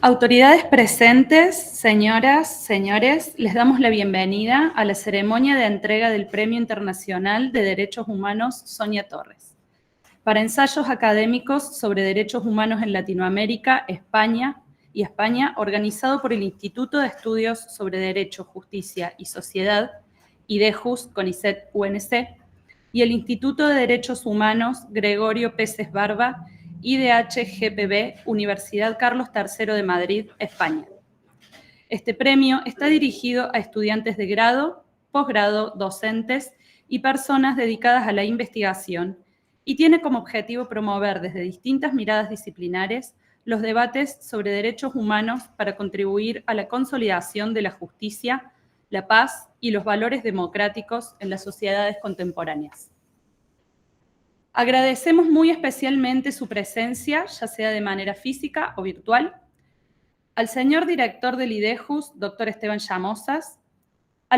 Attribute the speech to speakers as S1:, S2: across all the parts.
S1: Autoridades presentes, señoras, señores, les damos la bienvenida a la ceremonia de entrega del Premio Internacional de Derechos Humanos Sonia Torres, para ensayos académicos sobre derechos humanos en Latinoamérica, España, organizado por el Instituto de Estudios sobre Derecho, Justicia y Sociedad, IDEJUS, CONICET, UNC, y el Instituto de Derechos Humanos Gregorio Peces Barba, IDH-GPB, Universidad Carlos III de Madrid, España. Este premio está dirigido a estudiantes de grado, posgrado, docentes y personas dedicadas a la investigación y tiene como objetivo promover desde distintas miradas disciplinares los debates sobre derechos humanos para contribuir a la consolidación de la justicia, la paz y los valores democráticos en las sociedades contemporáneas. Agradecemos muy especialmente su presencia, ya sea de manera física o virtual, al señor director del IDEJUS, doctor Esteban Llamosas, a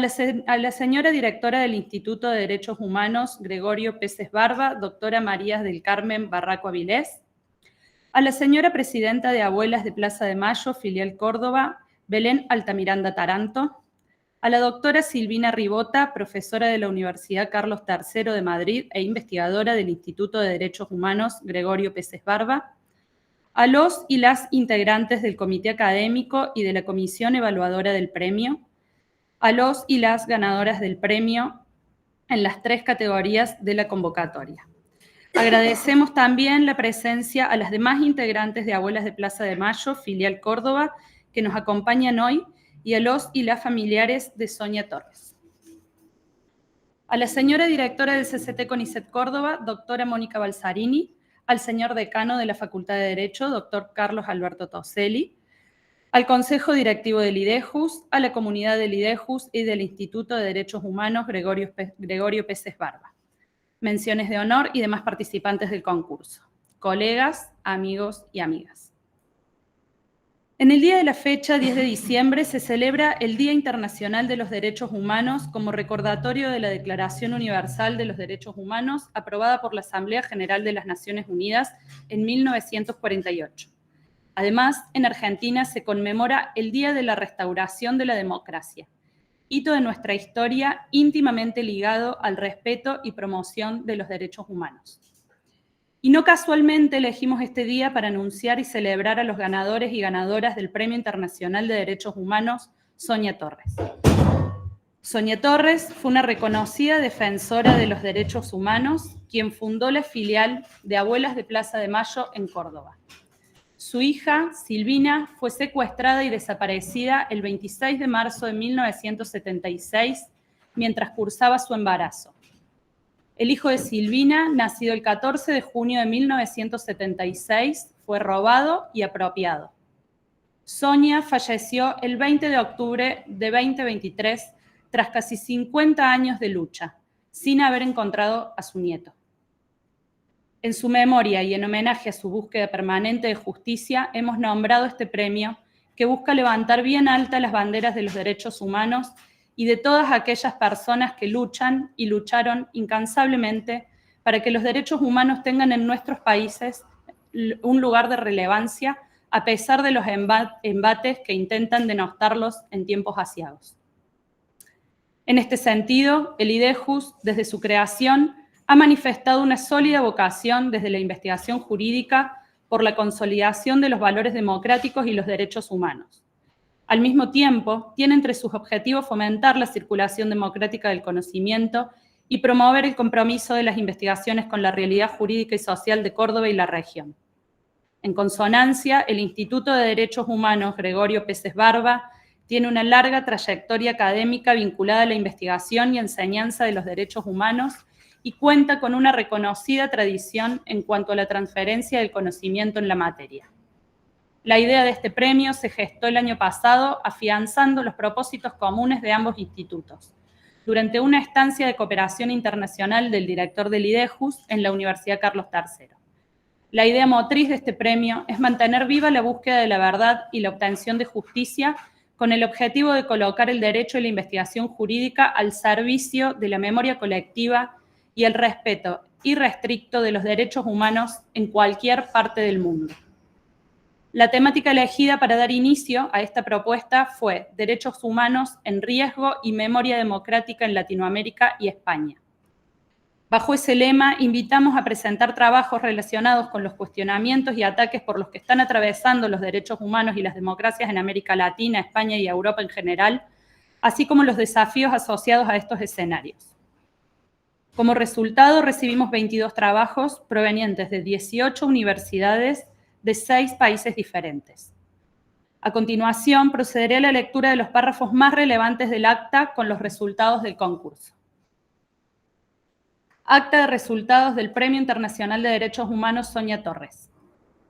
S1: la señora directora del Instituto de Derechos Humanos, Gregorio Peces Barba, doctora María del Carmen Barraco Avilés, a la señora presidenta de Abuelas de Plaza de Mayo, filial Córdoba, Belén Altamiranda Taranto, a la doctora Silvina Ribota, profesora de la Universidad Carlos III de Madrid e investigadora del Instituto de Derechos Humanos Gregorio Peces Barba, a los y las integrantes del Comité Académico y de la Comisión Evaluadora del Premio, a los y las ganadoras del premio en las 3 categorías de la convocatoria. Agradecemos también la presencia a las demás integrantes de Abuelas de Plaza de Mayo, filial Córdoba, que nos acompañan hoy, y a los y las familiares de Sonia Torres. A la señora directora del CCT CONICET Córdoba, doctora Mónica Balsarini, al señor decano de la Facultad de Derecho, doctor Carlos Alberto Toselli, al Consejo Directivo del IDEJUS, a la comunidad del IDEJUS y del Instituto de Derechos Humanos Gregorio Peces Barba. Menciones de honor y demás participantes del concurso. Colegas, amigos y amigas. En el día de la fecha, 10 de diciembre, se celebra el Día Internacional de los Derechos Humanos como recordatorio de la Declaración Universal de los Derechos Humanos aprobada por la Asamblea General de las Naciones Unidas en 1948. Además, en Argentina se conmemora el Día de la Restauración de la Democracia, hito de nuestra historia íntimamente ligado al respeto y promoción de los derechos humanos. Y no casualmente elegimos este día para anunciar y celebrar a los ganadores y ganadoras del Premio Internacional de Derechos Humanos, Sonia Torres. Sonia Torres fue una reconocida defensora de los derechos humanos, quien fundó la filial de Abuelas de Plaza de Mayo en Córdoba. Su hija, Silvina, fue secuestrada y desaparecida el 26 de marzo de 1976 mientras cursaba su embarazo. El hijo de Silvina, nacido el 14 de junio de 1976, fue robado y apropiado. Sonia falleció el 20 de octubre de 2023 tras casi 50 años de lucha, sin haber encontrado a su nieto. En su memoria y en homenaje a su búsqueda permanente de justicia, hemos nombrado este premio que busca levantar bien altas las banderas de los derechos humanos y de todas aquellas personas que luchan y lucharon incansablemente para que los derechos humanos tengan en nuestros países un lugar de relevancia a pesar de los embates que intentan denostarlos en tiempos aciagos. En este sentido, el IDEJUS, desde su creación, ha manifestado una sólida vocación desde la investigación jurídica por la consolidación de los valores democráticos y los derechos humanos. Al mismo tiempo, tiene entre sus objetivos fomentar la circulación democrática del conocimiento y promover el compromiso de las investigaciones con la realidad jurídica y social de Córdoba y la región. En consonancia, el Instituto de Derechos Humanos Gregorio Peces Barba tiene una larga trayectoria académica vinculada a la investigación y enseñanza de los derechos humanos y cuenta con una reconocida tradición en cuanto a la transferencia del conocimiento en la materia. La idea de este premio se gestó el año pasado afianzando los propósitos comunes de ambos institutos, durante una estancia de cooperación internacional del director del IDEJUS en la Universidad Carlos III. La idea motriz de este premio es mantener viva la búsqueda de la verdad y la obtención de justicia con el objetivo de colocar el derecho y la investigación jurídica al servicio de la memoria colectiva y el respeto irrestricto de los derechos humanos en cualquier parte del mundo. La temática elegida para dar inicio a esta propuesta fue Derechos Humanos en Riesgo y Memoria Democrática en Latinoamérica y España. Bajo ese lema, invitamos a presentar trabajos relacionados con los cuestionamientos y ataques por los que están atravesando los derechos humanos y las democracias en América Latina, España y Europa en general, así como los desafíos asociados a estos escenarios. Como resultado, recibimos 22 trabajos provenientes de 18 universidades de 6 países diferentes. A continuación, procederé a la lectura de los párrafos más relevantes del acta con los resultados del concurso. Acta de resultados del Premio Internacional de Derechos Humanos Sonia Torres.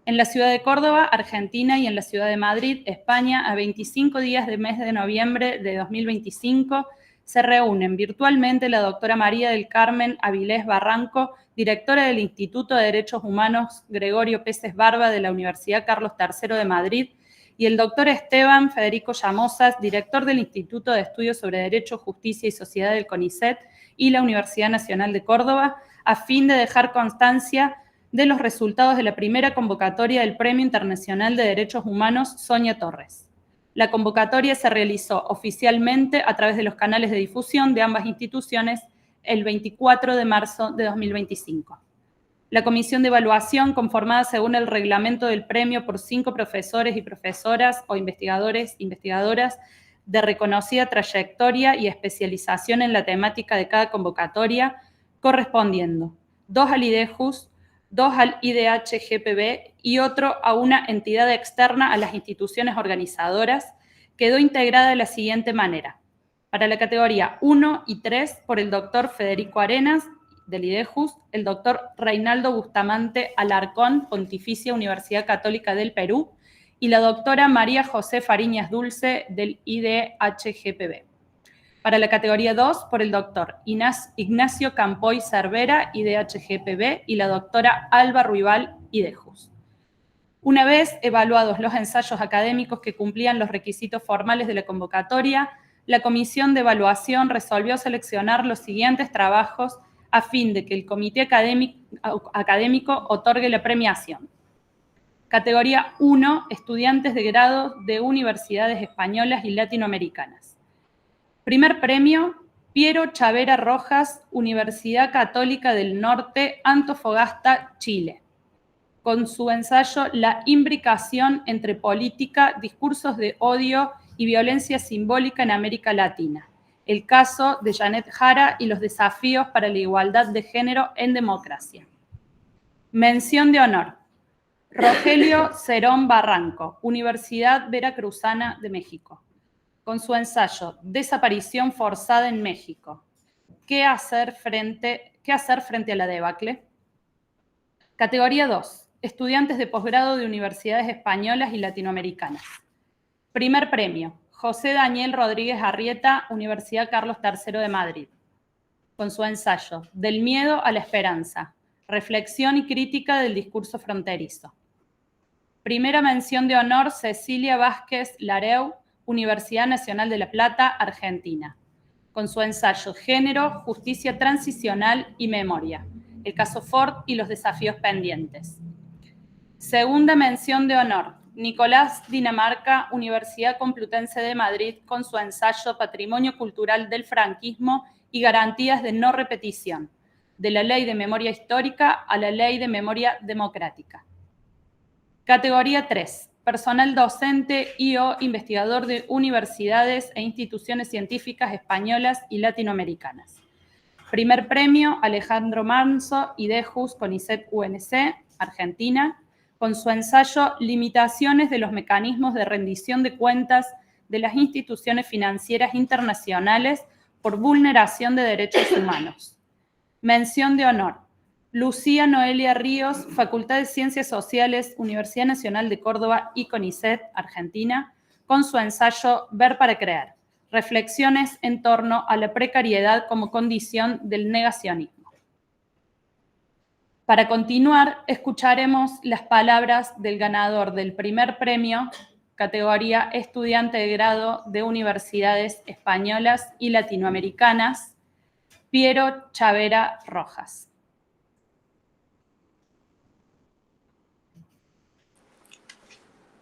S1: En la ciudad de Córdoba, Argentina, y en la ciudad de Madrid, España, a 25 días del mes de noviembre de 2025, se reúnen virtualmente la doctora María del Carmen Avilés Barranco, directora del Instituto de Derechos Humanos Gregorio Peces Barba de la Universidad Carlos III de Madrid, y el doctor Esteban Federico Llamosas, director del Instituto de Estudios sobre Derecho, Justicia y Sociedad del CONICET y la Universidad Nacional de Córdoba, a fin de dejar constancia de los resultados de la primera convocatoria del Premio Internacional de Derechos Humanos Sonia Torres. La convocatoria se realizó oficialmente a través de los canales de difusión de ambas instituciones el 24 de marzo de 2025. La comisión de evaluación, conformada según el reglamento del premio por 5 profesores y profesoras o investigadores e investigadoras de reconocida trayectoria y especialización en la temática de cada convocatoria, correspondiendo 2 al IDEJUS, 2 al IDH-GPB y otro a una entidad externa a las instituciones organizadoras, quedó integrada de la siguiente manera. Para la categoría 1 y 3, por el doctor Federico Arenas, del IDEJUS, el doctor Reinaldo Bustamante Alarcón, Pontificia Universidad Católica del Perú, y la doctora María José Fariñas Dulce, del IDH-GPB. Para la categoría 2, por el doctor Ignacio Campoy Cervera, IDH-GPB, y la doctora Alba Ruibal, IDEJUS. Una vez evaluados los ensayos académicos que cumplían los requisitos formales de la convocatoria, la comisión de evaluación resolvió seleccionar los siguientes trabajos a fin de que el comité académico otorgue la premiación. Categoría 1, estudiantes de grado de universidades españolas y latinoamericanas. Primer premio, Piero Chavera Rojas, Universidad Católica del Norte, Antofagasta, Chile, con su ensayo La imbricación entre política, discursos de odio y violencia simbólica en América Latina. El caso de Janet Jara y los desafíos para la igualdad de género en democracia. Mención de honor. Rogelio Cerón Barranco, Universidad Veracruzana de México, con su ensayo Desaparición forzada en México. ¿Qué hacer frente a la debacle? Categoría 2. Estudiantes de posgrado de universidades españolas y latinoamericanas. Primer premio, José Daniel Rodríguez Arrieta, Universidad Carlos III de Madrid, con su ensayo Del miedo a la esperanza, reflexión y crítica del discurso fronterizo. Primera mención de honor, Cecilia Vázquez Lareu, Universidad Nacional de La Plata, Argentina, con su ensayo Género, Justicia Transicional y Memoria, el caso Ford y los desafíos pendientes. Segunda mención de honor, Nicolás Dinamarca, Universidad Complutense de Madrid, con su ensayo Patrimonio Cultural del Franquismo y Garantías de No Repetición, de la Ley de Memoria Histórica a la Ley de Memoria Democrática. Categoría 3, personal docente y/o investigador de universidades e instituciones científicas españolas y latinoamericanas. Primer premio, Alejandro Manso, IDEJUS, CONICET UNC, Argentina, con su ensayo Limitaciones de los mecanismos de rendición de cuentas de las instituciones financieras internacionales por vulneración de derechos humanos. Mención de honor, Lucía Noelia Ríos, Facultad de Ciencias Sociales, Universidad Nacional de Córdoba y CONICET, Argentina, con su ensayo Ver para creer, reflexiones en torno a la precariedad como condición del negacionismo. Para continuar, escucharemos las palabras del ganador del primer premio, categoría estudiante de grado de universidades españolas y latinoamericanas, Piero Chavera Rojas.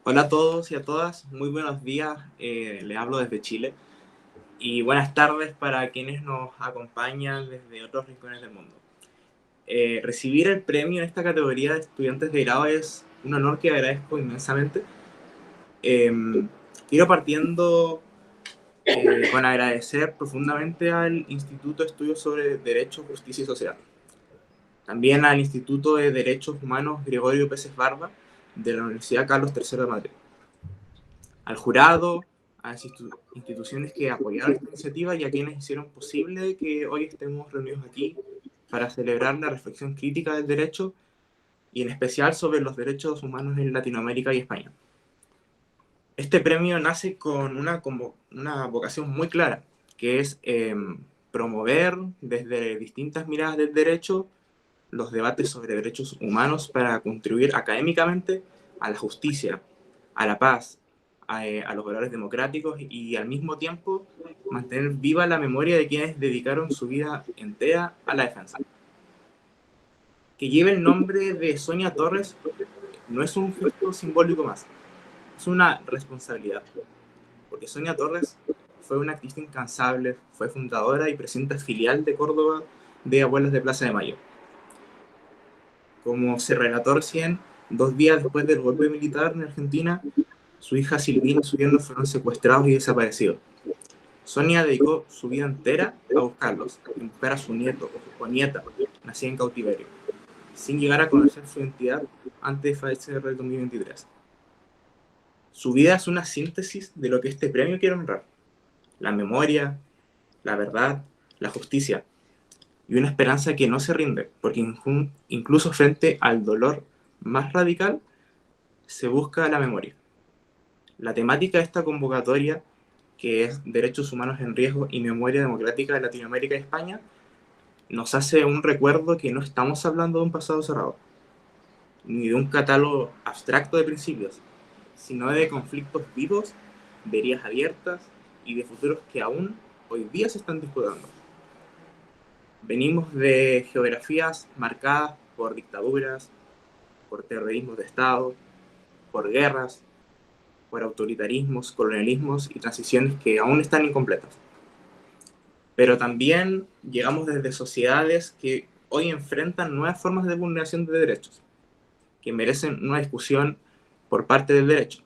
S2: Hola a todos y a todas, muy buenos días, les hablo desde Chile y buenas tardes para quienes nos acompañan desde otros rincones del mundo. Recibir el premio en esta categoría de estudiantes de grado es un honor que agradezco inmensamente. Quiero partiendo con agradecer profundamente al Instituto de Estudios sobre Derecho, Justicia y Sociedad, también al Instituto de Derechos Humanos Gregorio Peces Barba de la Universidad Carlos III de Madrid, al jurado, a las instituciones que apoyaron esta iniciativa y a quienes hicieron posible que hoy estemos reunidos aquí para celebrar la reflexión crítica del derecho y en especial sobre los derechos humanos en Latinoamérica y España. Este premio nace con una vocación muy clara, que es promover desde distintas miradas del derecho los debates sobre derechos humanos para contribuir académicamente a la justicia, a la paz, a los valores democráticos y al mismo tiempo mantener viva la memoria de quienes dedicaron su vida entera a la defensa. Que lleve el nombre de Sonia Torres no es un gesto simbólico más, es una responsabilidad, porque Sonia Torres fue una activista incansable, fue fundadora y presidenta filial de Córdoba de Abuelas de Plaza de Mayo. Como se relató recién, 2 días después del golpe militar en Argentina, su hija Silvina y su yerno fueron secuestrados y desaparecidos. Sonia dedicó su vida entera a buscarlos, en buscar a su nieto o nieta, nacida en cautiverio, sin llegar a conocer su identidad antes de fallecer en el 2023. Su vida es una síntesis de lo que este premio quiere honrar: la memoria, la verdad, la justicia, y una esperanza que no se rinde, porque incluso frente al dolor más radical, se busca la memoria. La temática de esta convocatoria, que es Derechos Humanos en Riesgo y Memoria Democrática de Latinoamérica y España, nos hace un recuerdo que no estamos hablando de un pasado cerrado, ni de un catálogo abstracto de principios, sino de conflictos vivos, de heridas abiertas y de futuros que aún hoy día se están disputando. Venimos de geografías marcadas por dictaduras, por terrorismos de Estado, por guerras, por autoritarismos, colonialismos y transiciones que aún están incompletas. Pero también llegamos desde sociedades que hoy enfrentan nuevas formas de vulneración de derechos, que merecen una discusión por parte del derecho,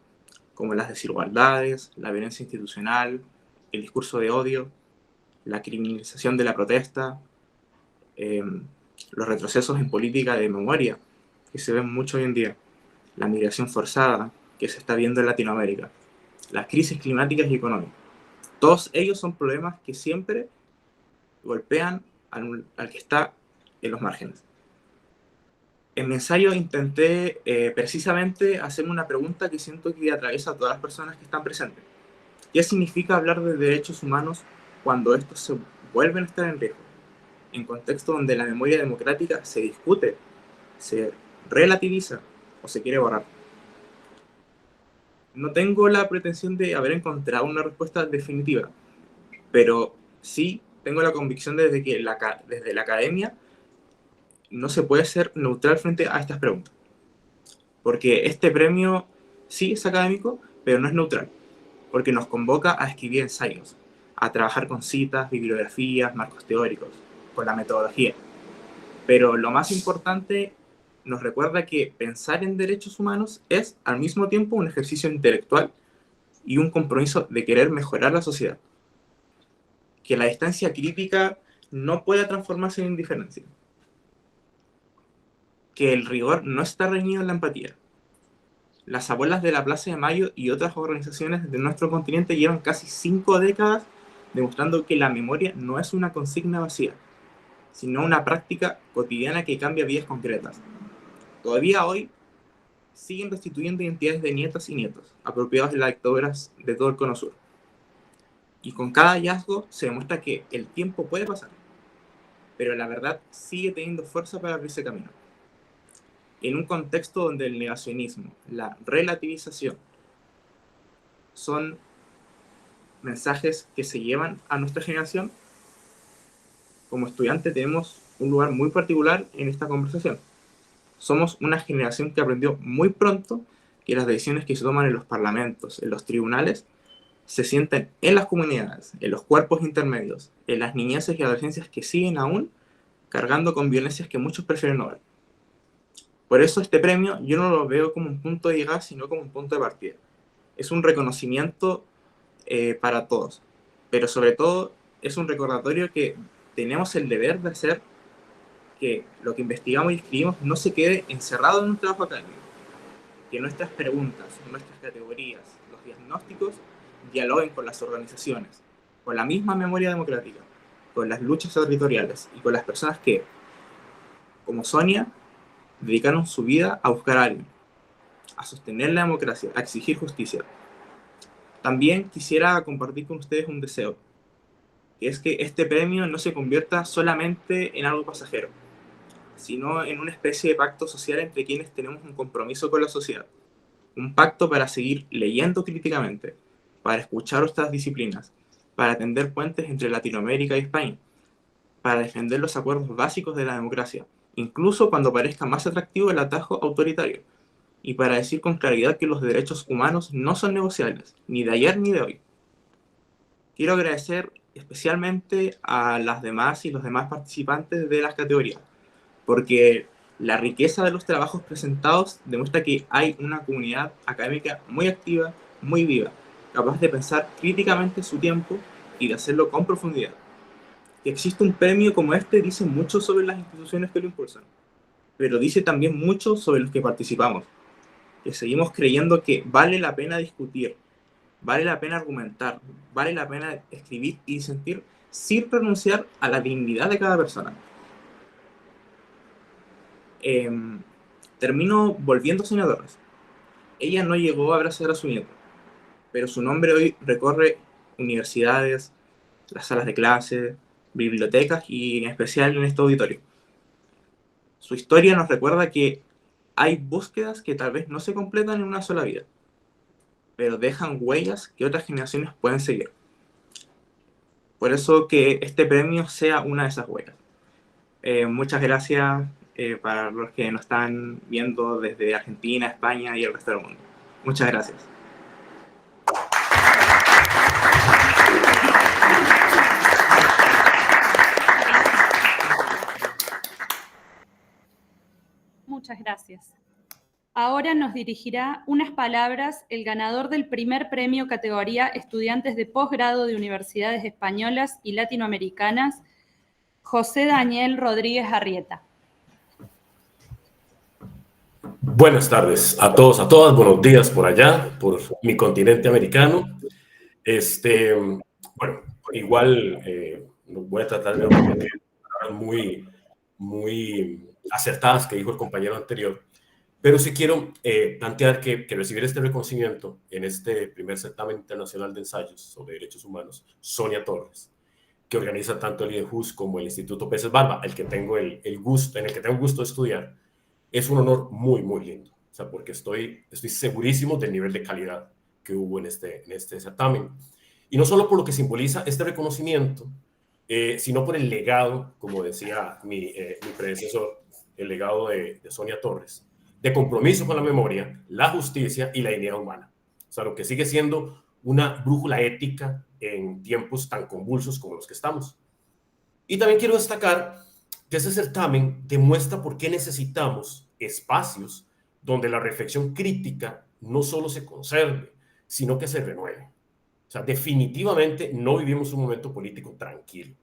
S2: como las desigualdades, la violencia institucional, el discurso de odio, la criminalización de la protesta, los retrocesos en política de memoria, que se ven mucho hoy en día, la migración forzada que se está viendo en Latinoamérica, las crisis climáticas y económicas. Todos ellos son problemas que siempre golpean al que está en los márgenes. En mi ensayo intenté precisamente hacerme una pregunta que siento que atraviesa a todas las personas que están presentes. ¿Qué significa hablar de derechos humanos cuando estos se vuelven a estar en riesgo? En contexto donde la memoria democrática se discute, se relativiza o se quiere borrar. No tengo la pretensión de haber encontrado una respuesta definitiva, pero sí tengo la convicción desde que desde la academia no se puede ser neutral frente a estas preguntas. Porque este premio sí es académico, pero no es neutral, porque nos convoca a escribir ensayos, a trabajar con citas, bibliografías, marcos teóricos, con la metodología. Pero lo más importante, nos recuerda que pensar en derechos humanos es al mismo tiempo un ejercicio intelectual y un compromiso de querer mejorar la sociedad. Que la distancia crítica no pueda transformarse en indiferencia. Que el rigor no está reñido en la empatía. Las Abuelas de la Plaza de Mayo y otras organizaciones de nuestro continente llevan casi 5 décadas demostrando que la memoria no es una consigna vacía, sino una práctica cotidiana que cambia vidas concretas. Todavía hoy siguen restituyendo identidades de nietas y nietos, apropiados de las dictaduras de todo el Cono Sur. Y con cada hallazgo se demuestra que el tiempo puede pasar, pero la verdad sigue teniendo fuerza para abrirse camino. En un contexto donde el negacionismo, la relativización, son mensajes que se llevan a nuestra generación, como estudiantes tenemos un lugar muy particular en esta conversación. Somos una generación que aprendió muy pronto que las decisiones que se toman en los parlamentos, en los tribunales, se sienten en las comunidades, en los cuerpos intermedios, en las niñeces y adolescencias que siguen aún cargando con violencias que muchos prefieren no ver. Por eso este premio yo no lo veo como un punto de llegada, sino como un punto de partida. Es un reconocimiento para todos, pero sobre todo es un recordatorio que tenemos el deber de hacer que lo que investigamos y escribimos no se quede encerrado en un trabajo académico, que nuestras preguntas, nuestras categorías, los diagnósticos dialoguen con las organizaciones, con la misma memoria democrática, con las luchas territoriales y con las personas que, como Sonia, dedicaron su vida a buscar a alguien, a sostener la democracia, a exigir justicia. También quisiera compartir con ustedes un deseo, que es que este premio no se convierta solamente en algo pasajero, sino en una especie de pacto social entre quienes tenemos un compromiso con la sociedad. Un pacto para seguir leyendo críticamente, para escuchar otras disciplinas, para tender puentes entre Latinoamérica y España, para defender los acuerdos básicos de la democracia, incluso cuando parezca más atractivo el atajo autoritario, y para decir con claridad que los derechos humanos no son negociables, ni de ayer ni de hoy. Quiero agradecer especialmente a las demás y los demás participantes de las categorías, porque la riqueza de los trabajos presentados demuestra que hay una comunidad académica muy activa, muy viva, capaz de pensar críticamente su tiempo y de hacerlo con profundidad. Que existe un premio como este dice mucho sobre las instituciones que lo impulsan, pero dice también mucho sobre los que participamos, que seguimos creyendo que vale la pena discutir, vale la pena argumentar, vale la pena escribir y sentir sin renunciar a la dignidad de cada persona. Termino volviendo a Sonia Torres. Ella no llegó a abrazar a su nieto, pero su nombre hoy recorre universidades, las salas de clase, bibliotecas y en especial en este auditorio. Su historia nos recuerda que hay búsquedas que tal vez no se completan en una sola vida, pero dejan huellas que otras generaciones pueden seguir. Por eso que este premio sea una de esas huellas. Muchas gracias para los que nos están viendo desde Argentina, España y el resto del mundo. Muchas gracias.
S1: Muchas gracias. Ahora nos dirigirá unas palabras el ganador del primer premio categoría Estudiantes de Posgrado de Universidades Españolas y Latinoamericanas, José Daniel Rodríguez Arrieta.
S3: Buenas tardes a todos, a todas, buenos días por allá, por mi continente americano. Bueno, igual voy a tratar de repetir palabras muy acertadas que dijo el compañero anterior, pero sí quiero plantear que recibir este reconocimiento en este primer certamen internacional de ensayos sobre derechos humanos, Sonia Torres, que organiza tanto el IDEJUS como el Instituto Peces Barba, el que tengo el gusto de estudiar, es un honor muy, muy lindo. O sea, porque estoy segurísimo del nivel de calidad que hubo en este certamen. Y no solo por lo que simboliza este reconocimiento, sino por el legado, como decía mi predecesor, el legado de Sonia Torres, de compromiso con la memoria, la justicia y la dignidad humana. O sea, lo que sigue siendo una brújula ética en tiempos tan convulsos como los que estamos. Y también quiero destacar que este certamen demuestra por qué necesitamos espacios donde la reflexión crítica no solo se conserve, sino que se renueve. O sea, definitivamente no vivimos un momento político tranquilo.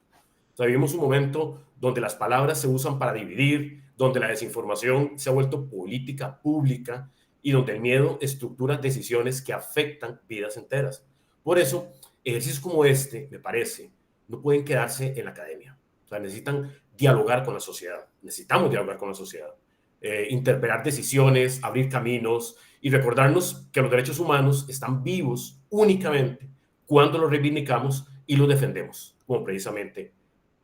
S3: O sea, vivimos un momento donde las palabras se usan para dividir, donde la desinformación se ha vuelto política pública y donde el miedo estructura decisiones que afectan vidas enteras. Por eso, ejercicios como este, me parece, no pueden quedarse en la academia. O sea, necesitan dialogar con la sociedad. Necesitamos dialogar con la sociedad. Interpelar decisiones, abrir caminos y recordarnos que los derechos humanos están vivos únicamente cuando los reivindicamos y los defendemos, como precisamente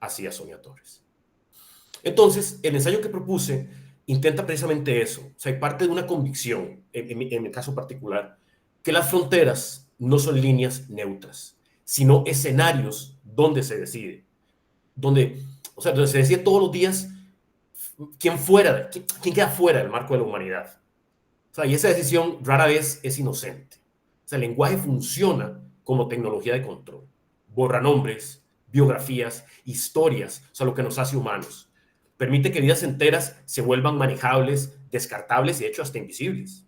S3: hacía Sonia Torres. Entonces, el ensayo que propuse intenta precisamente eso. O sea, hay parte de una convicción, en mi caso particular, que las fronteras no son líneas neutras, sino escenarios donde se decide. Donde se decide todos los días quién queda fuera del marco de la humanidad. O sea, y esa decisión rara vez es inocente. O sea, el lenguaje funciona como tecnología de control. Borra nombres, biografías, historias, o sea, lo que nos hace humanos. Permite que vidas enteras se vuelvan manejables, descartables y de hecho hasta invisibles.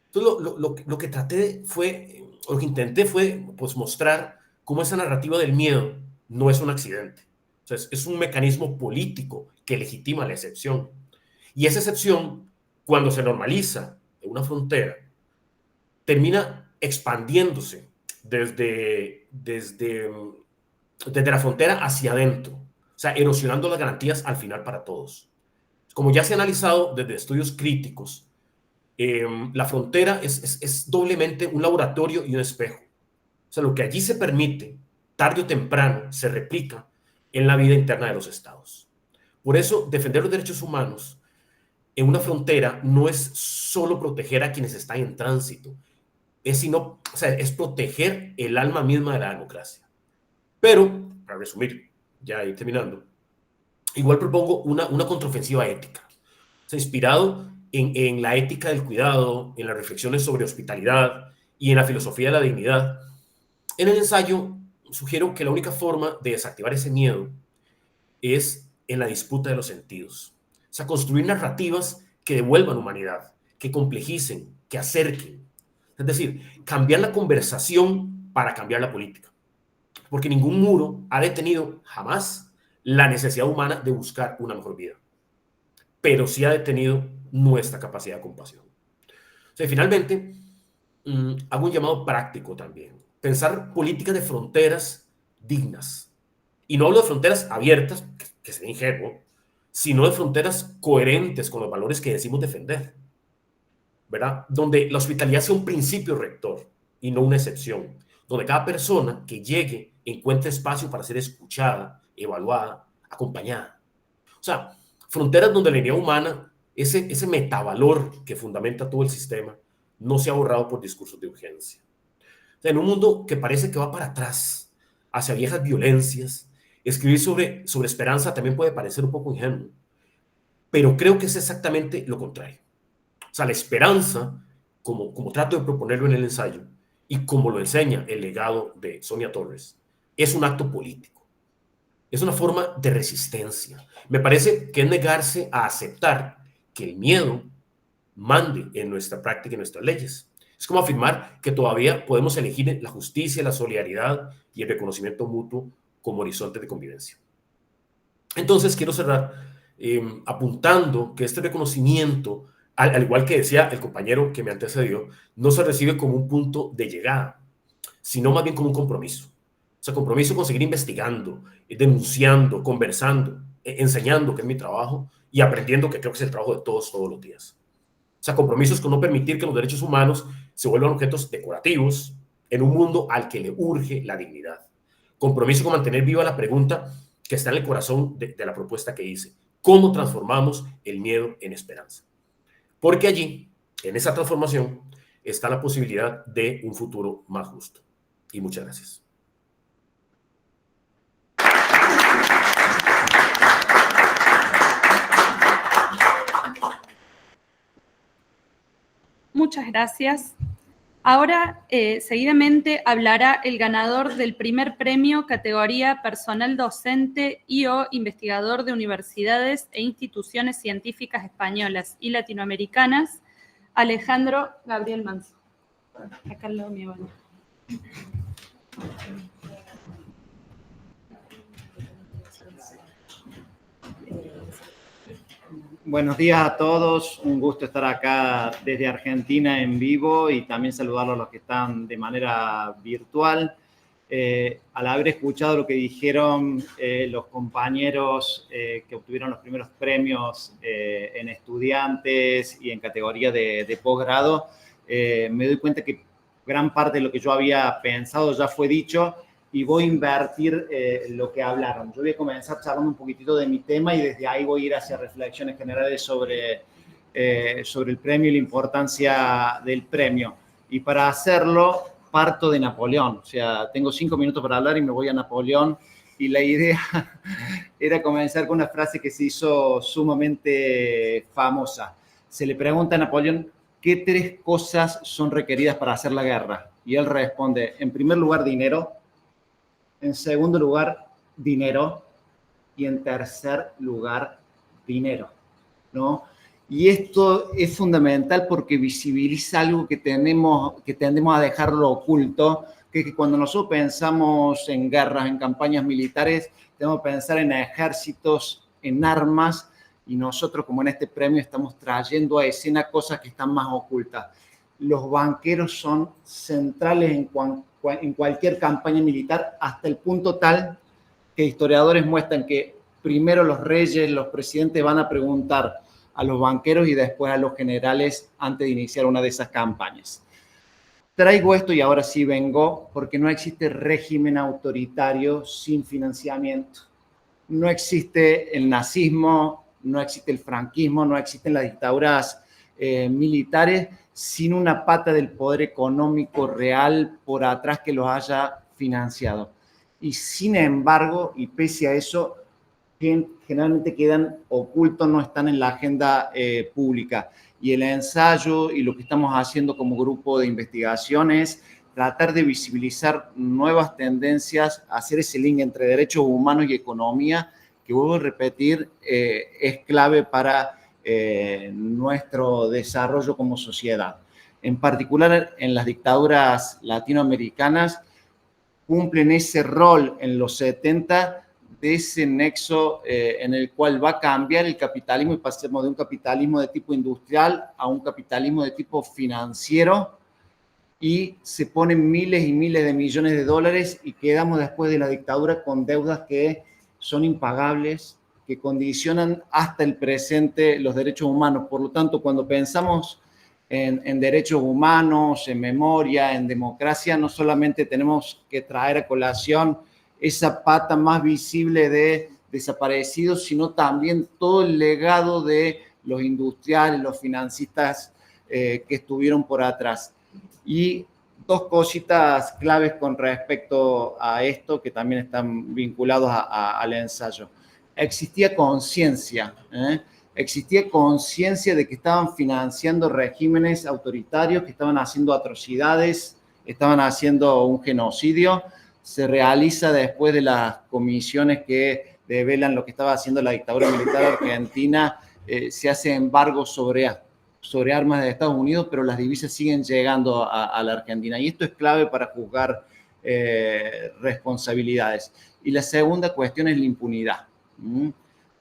S3: Entonces, lo que traté fue, o lo que intenté fue, pues, mostrar cómo esa narrativa del miedo no es un accidente. O sea, es un mecanismo político que legitima la excepción. Y esa excepción, cuando se normaliza en una frontera, termina expandiéndose desde la frontera hacia adentro, o sea, erosionando las garantías al final para todos. Como ya se ha analizado desde estudios críticos, la frontera es doblemente un laboratorio y un espejo. O sea, lo que allí se permite, tarde o temprano, se replica en la vida interna de los estados. Por eso, defender los derechos humanos en una frontera no es solo proteger a quienes están en tránsito, es proteger el alma misma de la democracia. Pero, para resumir, ya ir terminando, igual propongo una contraofensiva ética. O sea, inspirado en la ética del cuidado, en las reflexiones sobre hospitalidad y en la filosofía de la dignidad. En el ensayo sugiero que la única forma de desactivar ese miedo es en la disputa de los sentidos. O sea, construir narrativas que devuelvan humanidad, que complejicen, que acerquen. Es decir, cambiar la conversación para cambiar la política. Porque ningún muro ha detenido jamás la necesidad humana de buscar una mejor vida. Pero sí ha detenido nuestra capacidad de compasión. O sea, finalmente, hago un llamado práctico también. Pensar políticas de fronteras dignas. Y no hablo de fronteras abiertas, que sería ingenuo, sino de fronteras coherentes con los valores que decimos defender, ¿verdad? Donde la hospitalidad sea un principio rector y no una excepción. Donde cada persona que llegue encuentre espacio para ser escuchada, evaluada, acompañada. O sea, fronteras donde la dignidad humana, ese metavalor que fundamenta todo el sistema, no sea borrado por discursos de urgencia. O sea, en un mundo que parece que va para atrás, hacia viejas violencias, escribir sobre esperanza también puede parecer un poco ingenuo, pero creo que es exactamente lo contrario. O sea, la esperanza, como trato de proponerlo en el ensayo, y como lo enseña el legado de Sonia Torres, es un acto político. Es una forma de resistencia. Me parece que es negarse a aceptar que el miedo mande en nuestra práctica y en nuestras leyes. Es como afirmar que todavía podemos elegir la justicia, la solidaridad y el reconocimiento mutuo como horizonte de convivencia. Entonces, quiero cerrar apuntando que este reconocimiento, al igual que decía el compañero que me antecedió, no se recibe como un punto de llegada, sino más bien como un compromiso. O sea, compromiso con seguir investigando, denunciando, conversando, enseñando, que es mi trabajo, y aprendiendo, que creo que es el trabajo de todos los días. O sea, compromisos con no permitir que los derechos humanos se vuelvan objetos decorativos en un mundo al que le urge la dignidad. Compromiso con mantener viva la pregunta que está en el corazón de la propuesta que hice. ¿Cómo transformamos el miedo en esperanza? Porque allí, en esa transformación, está la posibilidad de un futuro más justo. Y muchas gracias.
S1: Muchas gracias. Ahora, seguidamente, hablará el ganador del primer premio categoría personal docente y/o investigador de universidades e instituciones científicas españolas y latinoamericanas, Alejandro Gabriel Manso. Acá al lado mío.
S4: Buenos días a todos, un gusto estar acá desde Argentina en vivo y también saludarlos a los que están de manera virtual. Al haber escuchado lo que dijeron los compañeros que obtuvieron los primeros premios en estudiantes y en categoría de posgrado, me doy cuenta que gran parte de lo que yo había pensado ya fue dicho y voy a invertir lo que hablaron. Yo voy a comenzar charlando un poquitito de mi tema y desde ahí voy a ir hacia reflexiones generales sobre el premio y la importancia del premio. Y para hacerlo, parto de Napoleón. O sea, tengo 5 minutos para hablar y me voy a Napoleón. Y la idea era comenzar con una frase que se hizo sumamente famosa. Se le pregunta a Napoleón ¿qué 3 cosas son requeridas para hacer la guerra? Y él responde, en primer lugar, dinero, en segundo lugar, dinero, y en tercer lugar, dinero, ¿no? Y esto es fundamental porque visibiliza algo que tendemos a dejarlo oculto, que es que cuando nosotros pensamos en guerras, en campañas militares, tenemos que pensar en ejércitos, en armas, y nosotros, como en este premio, estamos trayendo a escena cosas que están más ocultas. Los banqueros son centrales en cualquier campaña militar, hasta el punto tal que historiadores muestran que primero los reyes, los presidentes van a preguntar a los banqueros y después a los generales antes de iniciar una de esas campañas. Traigo esto y ahora sí vengo porque no existe régimen autoritario sin financiamiento. No existe el nazismo, no existe el franquismo, no existen las dictaduras militares sin una pata del poder económico real por atrás que los haya financiado. Y sin embargo, y pese a eso, generalmente quedan ocultos, no están en la agenda pública. Y el ensayo y lo que estamos haciendo como grupo de investigación es tratar de visibilizar nuevas tendencias, hacer ese link entre derechos humanos y economía, que vuelvo a repetir, es clave para nuestro desarrollo como sociedad. En particular, en las dictaduras latinoamericanas, cumplen ese rol en los 70 de ese nexo en el cual va a cambiar el capitalismo y pasemos de un capitalismo de tipo industrial a un capitalismo de tipo financiero, y se ponen miles y miles de millones de dólares y quedamos después de la dictadura con deudas que son impagables, que condicionan hasta el presente los derechos humanos. Por lo tanto, cuando pensamos en derechos humanos, en memoria, en democracia, no solamente tenemos que traer a colación esa pata más visible de desaparecidos, sino también todo el legado de los industriales, los financistas que estuvieron por atrás. Y 2 cositas claves con respecto a esto que también están vinculados al ensayo. Existía conciencia, existía conciencia de que estaban financiando regímenes autoritarios, que estaban haciendo atrocidades, estaban haciendo un genocidio. Se realiza después de las comisiones que develan lo que estaba haciendo la dictadura militar argentina. Se hace embargo sobre armas de Estados Unidos, pero las divisas siguen llegando a la Argentina. Y esto es clave para juzgar responsabilidades. Y la segunda cuestión es la impunidad.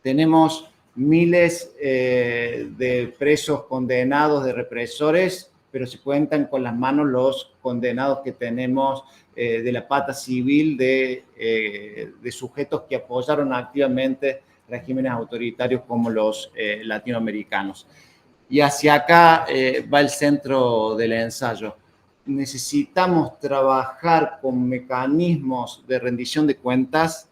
S4: Tenemos miles de presos condenados, de represores, pero se cuentan con las manos los condenados que tenemos de la pata civil de sujetos que apoyaron activamente regímenes autoritarios como los latinoamericanos. Y hacia acá va el centro del ensayo. Necesitamos trabajar con mecanismos de rendición de cuentas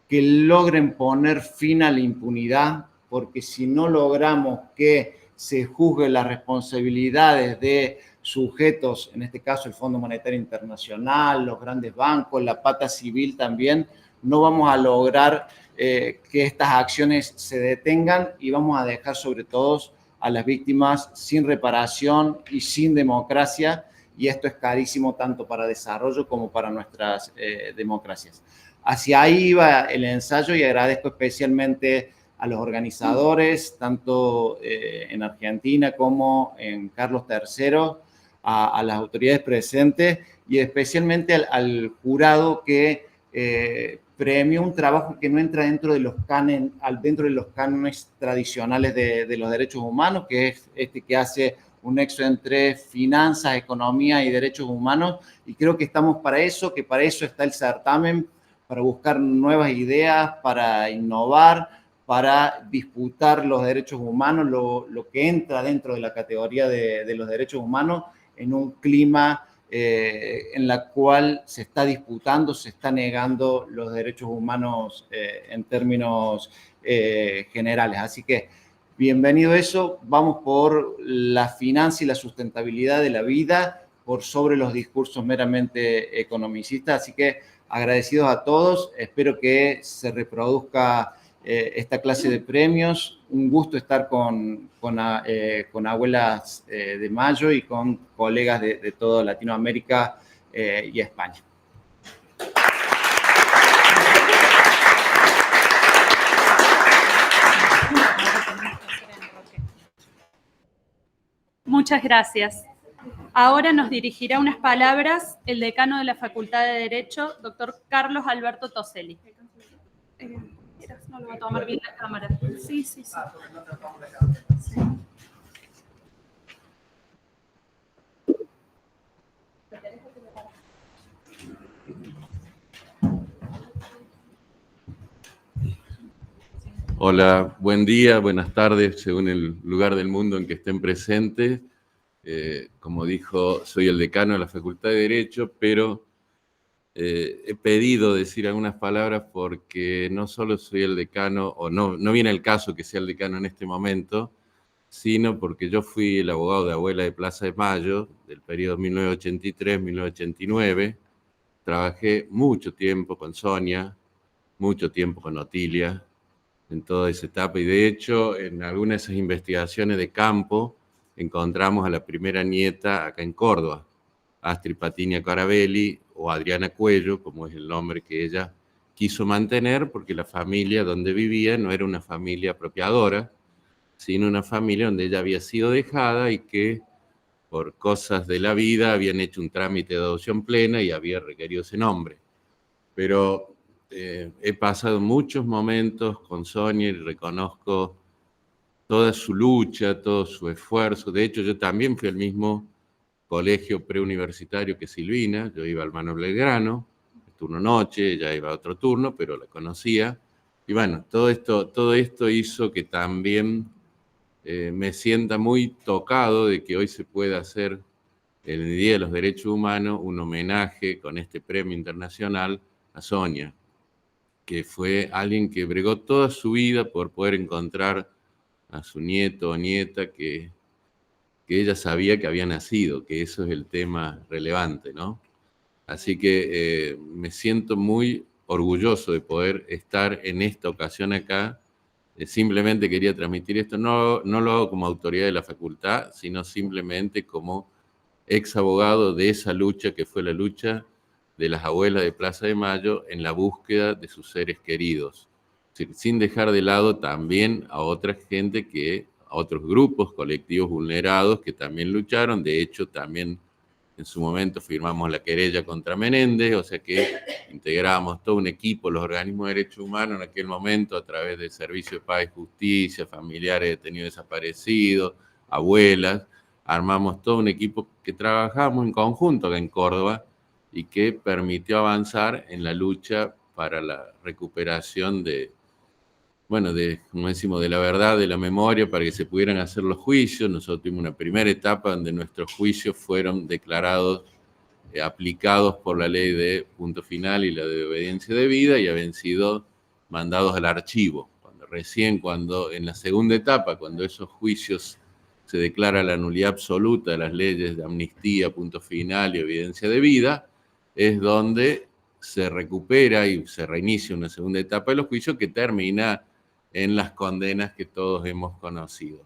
S4: que logren poner fin a la impunidad, porque si no logramos que se juzguen las responsabilidades de sujetos, en este caso el Fondo Monetario Internacional, los grandes bancos, la pata civil también, no vamos a lograr que estas acciones se detengan y vamos a dejar sobre todo a las víctimas sin reparación y sin democracia, y esto es carísimo tanto para desarrollo como para nuestras democracias. Hacia ahí va el ensayo y agradezco especialmente a los organizadores, tanto en Argentina como en Carlos III, a las autoridades presentes y especialmente al jurado que premió un trabajo que no entra dentro de los cánones tradicionales de los derechos humanos, que es este que hace un nexo entre finanzas, economía y derechos humanos, y creo que estamos para eso, que para eso está el certamen, para buscar nuevas ideas, para innovar, para disputar los derechos humanos, lo que entra dentro de la categoría de los derechos humanos en un clima en la cual se está disputando, se está negando los derechos humanos en términos generales. Así que bienvenido eso, vamos por la finanza y la sustentabilidad de la vida por sobre los discursos meramente economicistas. Así que agradecidos a todos, espero que se reproduzca esta clase de premios. Un gusto estar con Abuelas de Mayo y con colegas de toda Latinoamérica y España.
S1: Muchas gracias. Ahora nos dirigirá unas palabras el decano de la Facultad de Derecho, doctor Carlos Alberto Toselli. No lo va a tomar bien la cámara. Sí.
S5: Hola, buen día, buenas tardes, según el lugar del mundo en que estén presentes. Como dijo, soy el decano de la Facultad de Derecho, pero he pedido decir algunas palabras porque no solo soy el decano, o no viene el caso que sea el decano en este momento, sino porque yo fui el abogado de Abuela de Plaza de Mayo del periodo 1983-1989. Trabajé mucho tiempo con Sonia, mucho tiempo con Otilia, en toda esa etapa, y de hecho en algunas de esas investigaciones de campo encontramos a la primera nieta acá en Córdoba, Astrid Patiña Carabelli o Adriana Cuello, como es el nombre que ella quiso mantener, porque la familia donde vivía no era una familia apropiadora, sino una familia donde ella había sido dejada y que por cosas de la vida habían hecho un trámite de adopción plena y había requerido ese nombre. Pero he pasado muchos momentos con Sonia y reconozco toda su lucha, todo su esfuerzo. De hecho, yo también fui al mismo colegio preuniversitario que Silvina. Yo iba al Manuel Belgrano, turno noche, ella iba a otro turno, pero la conocía. Y bueno, todo esto hizo que también me sienta muy tocado de que hoy se pueda hacer, en el Día de los Derechos Humanos, un homenaje con este premio internacional a Sonia, que fue alguien que bregó toda su vida por poder encontrar a su nieto o nieta que ella sabía que había nacido, que eso es el tema relevante, ¿no? Así que me siento muy orgulloso de poder estar en esta ocasión acá. Simplemente quería transmitir esto, no lo hago como autoridad de la facultad, sino simplemente como ex abogado de esa lucha que fue la lucha de las abuelas de Plaza de Mayo en la búsqueda de sus seres queridos, sin dejar de lado también a otra gente a otros grupos colectivos vulnerados que también lucharon. De hecho, también en su momento firmamos la querella contra Menéndez, o sea que integramos todo un equipo, los organismos de derechos humanos en aquel momento, a través del Servicio de Paz y Justicia, familiares de detenidos desaparecidos, abuelas, armamos todo un equipo que trabajamos en conjunto acá en Córdoba y que permitió avanzar en la lucha para la recuperación como decimos, de la verdad, de la memoria, para que se pudieran hacer los juicios. Nosotros tuvimos una primera etapa donde nuestros juicios fueron declarados aplicados por la ley de punto final y la de obediencia debida, y habían sido mandados al archivo. Cuando en la segunda etapa, cuando esos juicios se declara la nulidad absoluta de las leyes de amnistía, punto final y evidencia debida, es donde se recupera y se reinicia una segunda etapa de los juicios que termina en las condenas que todos hemos conocido.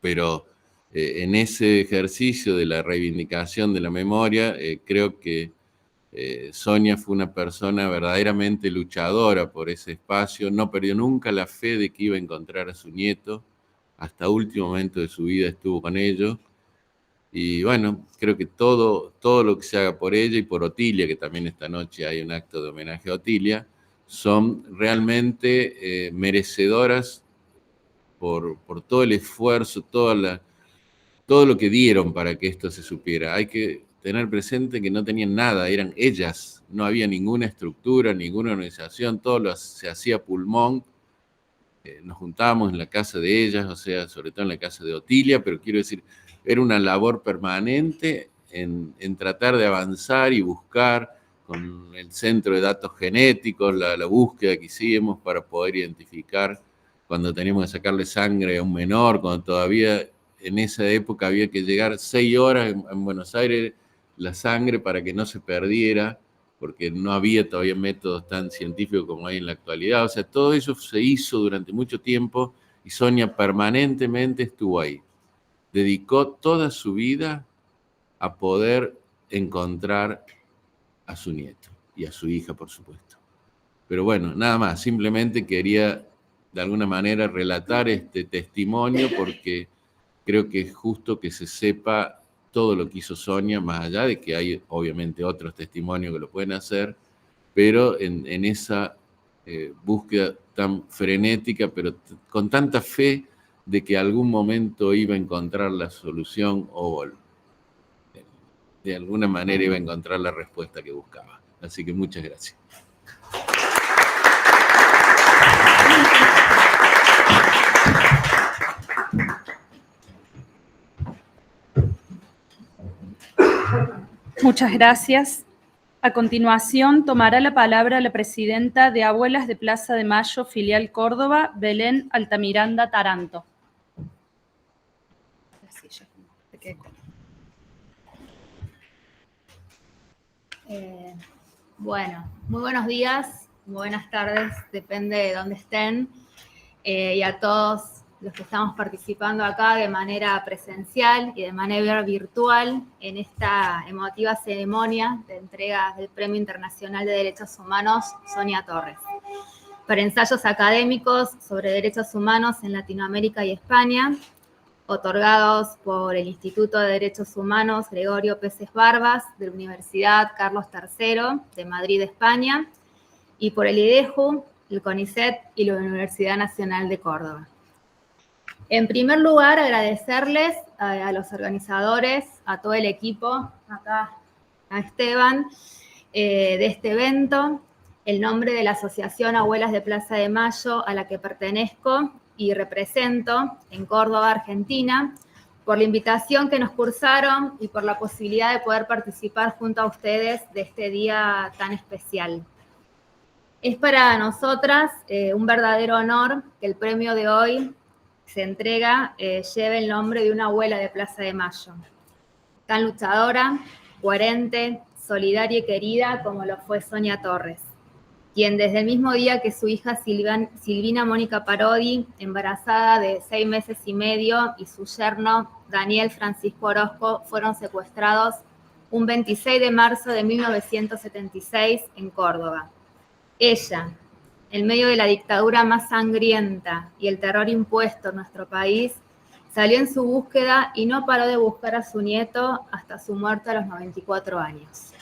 S5: Pero en ese ejercicio de la reivindicación de la memoria, creo que Sonia fue una persona verdaderamente luchadora por ese espacio, no perdió nunca la fe de que iba a encontrar a su nieto, hasta último momento de su vida estuvo con ellos. Y bueno, creo que todo lo que se haga por ella y por Otilia, que también esta noche hay un acto de homenaje a Otilia, son realmente merecedoras por todo el esfuerzo, todo lo que dieron para que esto se supiera. Hay que tener presente que no tenían nada, eran ellas, no había ninguna estructura, ninguna organización, todo se hacía a pulmón. Nos juntábamos en la casa de ellas, o sea, sobre todo en la casa de Otilia, pero quiero decir, era una labor permanente en tratar de avanzar y buscar con el centro de datos genéticos, la búsqueda que hicimos para poder identificar cuando teníamos que sacarle sangre a un menor, cuando todavía en esa época había que llegar 6 horas en Buenos Aires la sangre para que no se perdiera, porque no había todavía métodos tan científicos como hay en la actualidad. O sea, todo eso se hizo durante mucho tiempo y Sonia permanentemente estuvo ahí. Dedicó toda su vida a poder encontrar a su nieto y a su hija, por supuesto. Pero bueno, nada más, simplemente quería de alguna manera relatar este testimonio porque creo que es justo que se sepa todo lo que hizo Sonia, más allá de que hay obviamente otros testimonios que lo pueden hacer, pero en esa búsqueda tan frenética, pero con tanta fe de que algún momento iba a encontrar la solución o de alguna manera iba a encontrar la respuesta que buscaba. Así que muchas gracias.
S1: Muchas gracias. A continuación, tomará la palabra la presidenta de Abuelas de Plaza de Mayo, filial Córdoba, Belén Altamiranda Taranto.
S6: Bueno, muy buenos días, buenas tardes, depende de dónde estén, y a todos los que estamos participando acá de manera presencial y de manera virtual en esta emotiva ceremonia de entrega del Premio Internacional de Derechos Humanos Sonia Torres, para ensayos académicos sobre derechos humanos en Latinoamérica y España, otorgados por el Instituto de Derechos Humanos Gregorio Peces Barbas de la Universidad Carlos III de Madrid, España, y por el IDEJU, el CONICET y la Universidad Nacional de Córdoba. En primer lugar, agradecerles a los organizadores, a todo el equipo, acá a Esteban, de este evento, el nombre de la Asociación Abuelas de Plaza de Mayo, a la que pertenezco y represento en Córdoba, Argentina, por la invitación que nos cursaron y por la posibilidad de poder participar junto a ustedes de este día tan especial. Es para nosotras un verdadero honor que el premio de hoy se entrega, lleve el nombre de una abuela de Plaza de Mayo, tan luchadora, coherente, solidaria y querida como lo fue Sonia Torres, quien desde el mismo día que su hija Silvina Mónica Parodi, embarazada de 6 meses y medio, y su yerno Daniel Francisco Orozco fueron secuestrados un 26 de marzo de 1976 en Córdoba. Ella, en medio de la dictadura más sangrienta y el terror impuesto en nuestro país, salió en su búsqueda y no paró de buscar a su nieto hasta su muerte a los 94 años.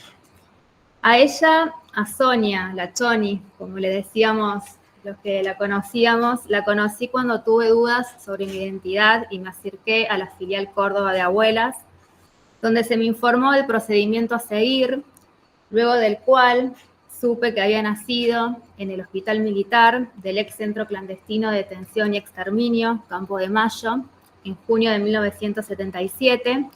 S6: A ella, a Sonia, la Choni, como le decíamos los que la conocíamos, la conocí cuando tuve dudas sobre mi identidad y me acerqué a la filial Córdoba de Abuelas, donde se me informó del procedimiento a seguir, luego del cual supe que había nacido en el Hospital Militar del ex Centro Clandestino de Detención y Exterminio, Campo de Mayo, en junio de 1977,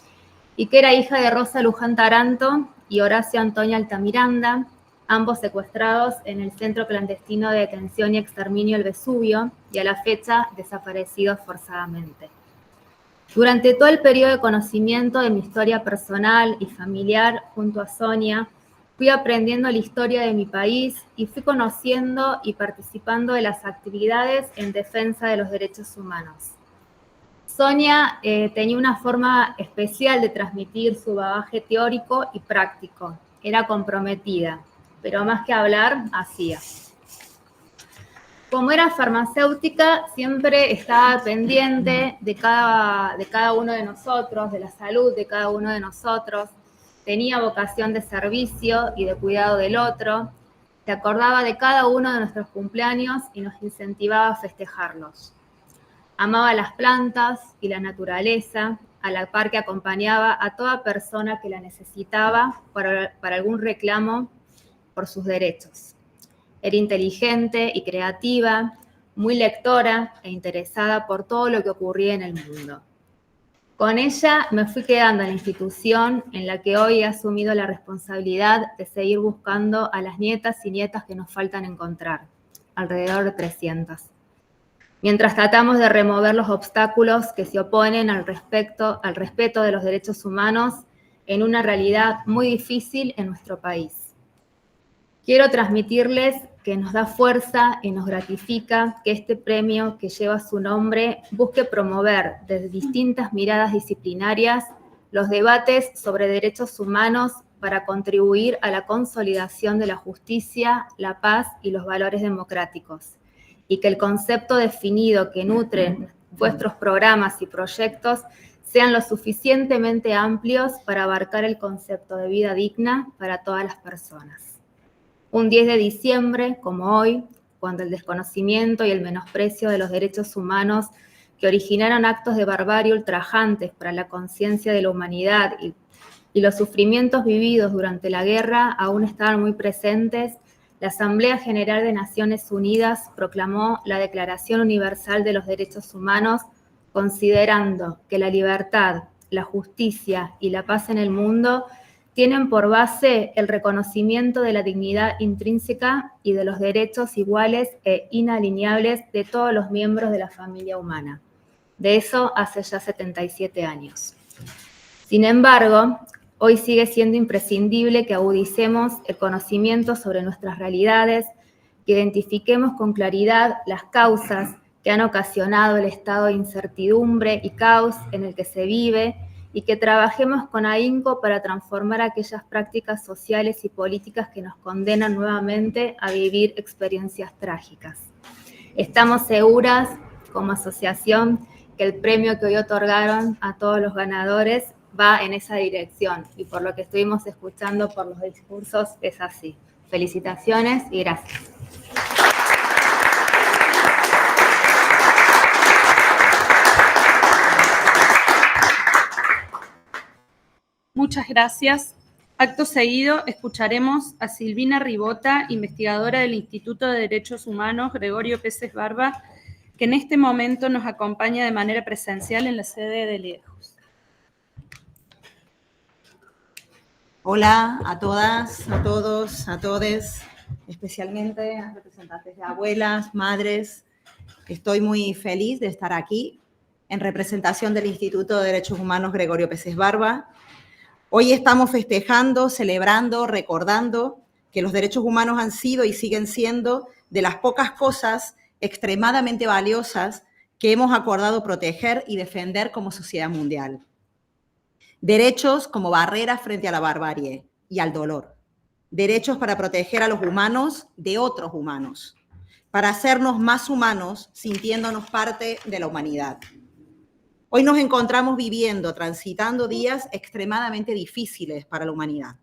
S6: y que era hija de Rosa Luján Taranto y Horacio Antonio Altamiranda, ambos secuestrados en el Centro Clandestino de Detención y Exterminio El Vesubio, y a la fecha desaparecidos forzadamente. Durante todo el periodo de conocimiento de mi historia personal y familiar junto a Sonia, fui aprendiendo la historia de mi país y fui conociendo y participando de las actividades en defensa de los derechos humanos. Sonia tenía una forma especial de transmitir su bagaje teórico y práctico. Era comprometida, pero más que hablar, hacía. Como era farmacéutica, siempre estaba pendiente de cada uno de nosotros, de la salud de cada uno de nosotros. Tenía vocación de servicio y de cuidado del otro. Se acordaba de cada uno de nuestros cumpleaños y nos incentivaba a festejarlos. Amaba las plantas y la naturaleza, a la par que acompañaba a toda persona que la necesitaba para algún reclamo por sus derechos. Era inteligente y creativa, muy lectora e interesada por todo lo que ocurría en el mundo. Con ella me fui quedando en la institución en la que hoy he asumido la responsabilidad de seguir buscando a las nietas y nietas que nos faltan encontrar, alrededor de 300. Mientras tratamos de remover los obstáculos que se oponen al respeto de los derechos humanos en una realidad muy difícil en nuestro país. Quiero transmitirles que nos da fuerza y nos gratifica que este premio que lleva su nombre busque promover desde distintas miradas disciplinarias los debates sobre derechos humanos para contribuir a la consolidación de la justicia, la paz y los valores democráticos, y que el concepto definido que nutren vuestros programas y proyectos sean lo suficientemente amplios para abarcar el concepto de vida digna para todas las personas. Un 10 de diciembre, como hoy, cuando el desconocimiento y el menosprecio de los derechos humanos que originaron actos de barbarie ultrajantes para la conciencia de la humanidad y los sufrimientos vividos durante la guerra aún estaban muy presentes, la Asamblea General de Naciones Unidas proclamó la Declaración Universal de los Derechos Humanos, considerando que la libertad, la justicia y la paz en el mundo tienen por base el reconocimiento de la dignidad intrínseca y de los derechos iguales e inalineables de todos los miembros de la familia humana. De eso hace ya 77 años. Sin embargo, hoy sigue siendo imprescindible que agudicemos el conocimiento sobre nuestras realidades, que identifiquemos con claridad las causas que han ocasionado el estado de incertidumbre y caos en el que se vive, y que trabajemos con ahínco para transformar aquellas prácticas sociales y políticas que nos condenan nuevamente a vivir experiencias trágicas. Estamos seguras, como asociación, que el premio que hoy otorgaron a todos los ganadores va en esa dirección, y por lo que estuvimos escuchando por los discursos es así. Felicitaciones y gracias.
S1: Muchas gracias. Acto seguido, escucharemos a Silvina Ribota, investigadora del Instituto de Derechos Humanos Gregorio Peces Barba, que en este momento nos acompaña de manera presencial en la sede de LIDEJUS.
S7: Hola a todas, a todos, a todes, especialmente a representantes de abuelas, madres. Estoy muy feliz de estar aquí en representación del Instituto de Derechos Humanos Gregorio Peces Barba. Hoy estamos festejando, celebrando, recordando que los derechos humanos han sido y siguen siendo de las pocas cosas extremadamente valiosas que hemos acordado proteger y defender como sociedad mundial. Derechos como barreras frente a la barbarie y al dolor. Derechos para proteger a los humanos de otros humanos, para hacernos más humanos sintiéndonos parte de la humanidad. Hoy nos encontramos viviendo, transitando días extremadamente difíciles para la humanidad.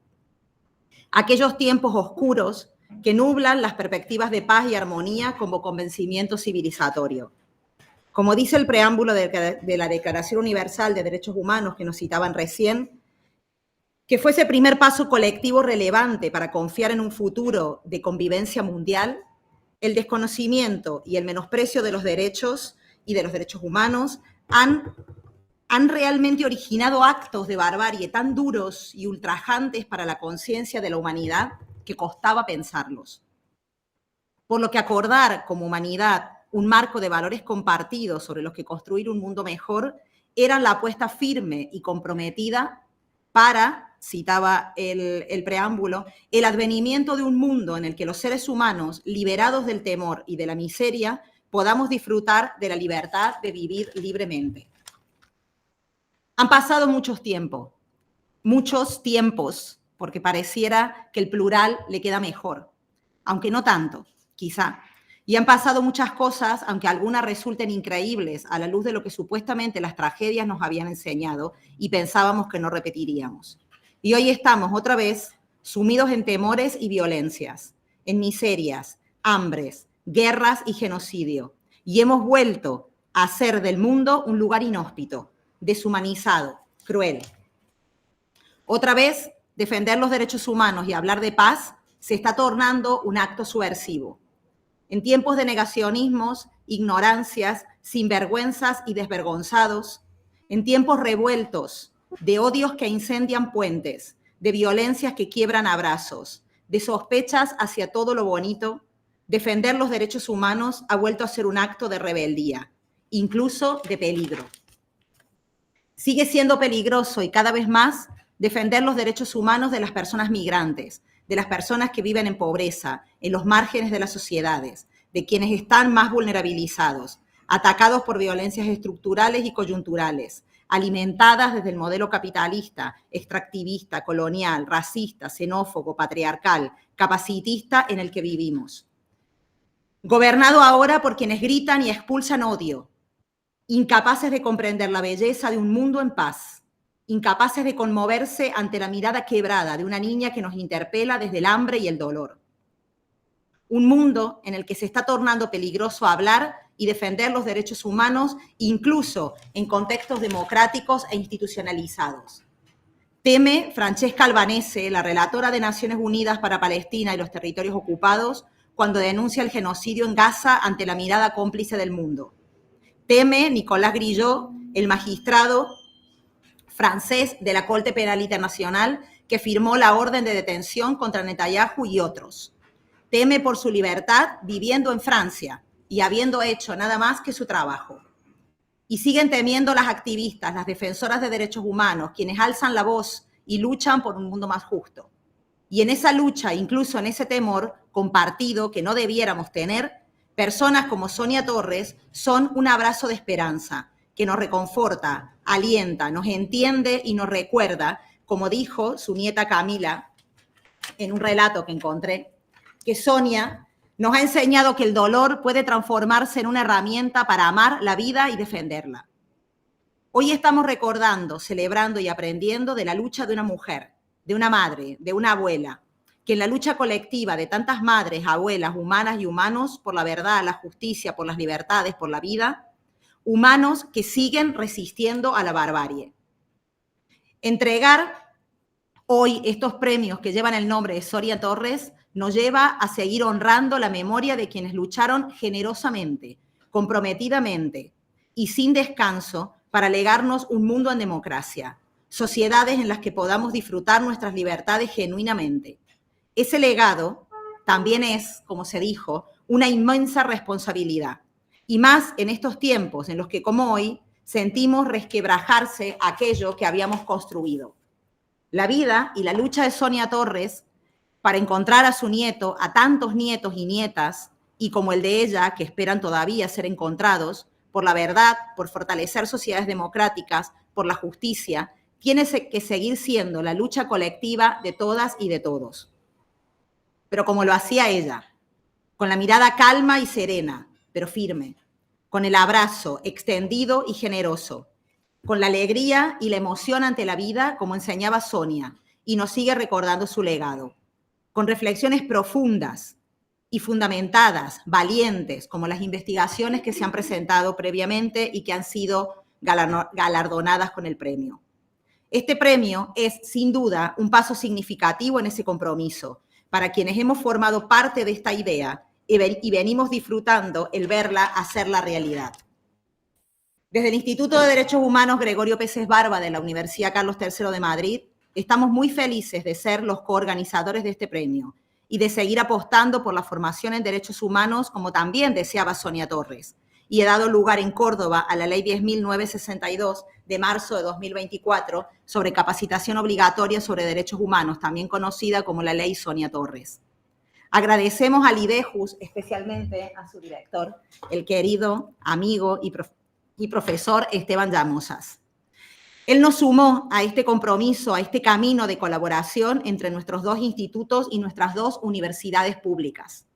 S7: Aquellos tiempos oscuros que nublan las perspectivas de paz y armonía como convencimiento civilizatorio. Como dice el preámbulo de la Declaración Universal de Derechos Humanos que nos citaban recién, que fue ese primer paso colectivo relevante para confiar en un futuro de convivencia mundial, el desconocimiento y el menosprecio de los derechos y de los derechos humanos han realmente originado actos de barbarie tan duros y ultrajantes para la conciencia de la humanidad que costaba pensarlos. Por lo que acordar como humanidad un marco de valores compartidos sobre los que construir un mundo mejor era la apuesta firme y comprometida para, citaba el preámbulo, el advenimiento de un mundo en el que los seres humanos, liberados del temor y de la miseria, podamos disfrutar de la libertad de vivir libremente. Han pasado muchos tiempos, porque pareciera que el plural le queda mejor, aunque no tanto, quizá. Y han pasado muchas cosas, aunque algunas resulten increíbles a la luz de lo que supuestamente las tragedias nos habían enseñado y pensábamos que no repetiríamos. Y hoy estamos otra vez sumidos en temores y violencias, en miserias, hambres, guerras y genocidio. Y hemos vuelto a hacer del mundo un lugar inhóspito, deshumanizado, cruel. Otra vez, defender los derechos humanos y hablar de paz se está tornando un acto subversivo. En tiempos de negacionismos, ignorancias, sinvergüenzas y desvergonzados, en tiempos revueltos, de odios que incendian puentes, de violencias que quiebran abrazos, de sospechas hacia todo lo bonito, defender los derechos humanos ha vuelto a ser un acto de rebeldía, incluso de peligro. Sigue siendo peligroso y cada vez más defender los derechos humanos de las personas migrantes, de las personas que viven en pobreza, en los márgenes de las sociedades, de quienes están más vulnerabilizados, atacados por violencias estructurales y coyunturales, alimentadas desde el modelo capitalista, extractivista, colonial, racista, xenófobo, patriarcal, capacitista en el que vivimos. Gobernado ahora por quienes gritan y expulsan odio, incapaces de comprender la belleza de un mundo en paz, incapaces de conmoverse ante la mirada quebrada de una niña que nos interpela desde el hambre y el dolor. Un mundo en el que se está tornando peligroso hablar y defender los derechos humanos, incluso en contextos democráticos e institucionalizados. Teme Francesca Albanese, la relatora de Naciones Unidas para Palestina y los territorios ocupados, cuando denuncia el genocidio en Gaza ante la mirada cómplice del mundo. Teme Nicolás Grillot, el magistrado francés de la Corte Penal Internacional, que firmó la orden de detención contra Netanyahu y otros. Teme por su libertad viviendo en Francia y habiendo hecho nada más que su trabajo. Y siguen temiendo las activistas, las defensoras de derechos humanos, quienes alzan la voz y luchan por un mundo más justo. Y en esa lucha, incluso en ese temor compartido que no debiéramos tener, personas como Sonia Torres son un abrazo de esperanza que nos reconforta, alienta, nos entiende y nos recuerda, como dijo su nieta Camila en un relato que encontré, que Sonia nos ha enseñado que el dolor puede transformarse en una herramienta para amar la vida y defenderla. Hoy estamos recordando, celebrando y aprendiendo de la lucha de una mujer, de una madre, de una abuela, que en la lucha colectiva de tantas madres, abuelas, humanas y humanos por la verdad, la justicia, por las libertades, por la vida, humanos que siguen resistiendo a la barbarie. Entregar hoy estos premios que llevan el nombre de Sonia Torres nos lleva a seguir honrando la memoria de quienes lucharon generosamente, comprometidamente y sin descanso para legarnos un mundo en democracia, sociedades en las que podamos disfrutar nuestras libertades genuinamente. Ese legado también es, como se dijo, una inmensa responsabilidad. Y más en estos tiempos en los que, como hoy, sentimos resquebrajarse aquello que habíamos construido. La vida y la lucha de Sonia Torres para encontrar a su nieto, a tantos nietos y nietas, y como el de ella, que esperan todavía ser encontrados, por la verdad, por fortalecer sociedades democráticas, por la justicia, tiene que seguir siendo la lucha colectiva de todas y de todos. Pero como lo hacía ella, con la mirada calma y serena, pero firme, con el abrazo extendido y generoso, con la alegría y la emoción ante la vida, como enseñaba Sonia, y nos sigue recordando su legado, con reflexiones profundas y fundamentadas, valientes, como las investigaciones que se han presentado previamente y que han sido galardonadas con el premio. Este premio es, sin duda, un paso significativo en ese compromiso, para quienes hemos formado parte de esta idea y venimos disfrutando el verla hacerla realidad. Desde el Instituto de Derechos Humanos Gregorio Peces Barba de la Universidad Carlos III de Madrid, estamos muy felices de ser los coorganizadores de este premio y de seguir apostando por la formación en derechos humanos, como también deseaba Sonia Torres, y he dado lugar en Córdoba a la Ley 10.962 de marzo de 2024 sobre capacitación obligatoria sobre derechos humanos, también conocida como la Ley Sonia Torres. Agradecemos al IDEJUS, especialmente a su director, el querido amigo y profesor Esteban Llamosas. Él nos sumó a este compromiso, a este camino de colaboración entre nuestros dos institutos y nuestras dos universidades públicas.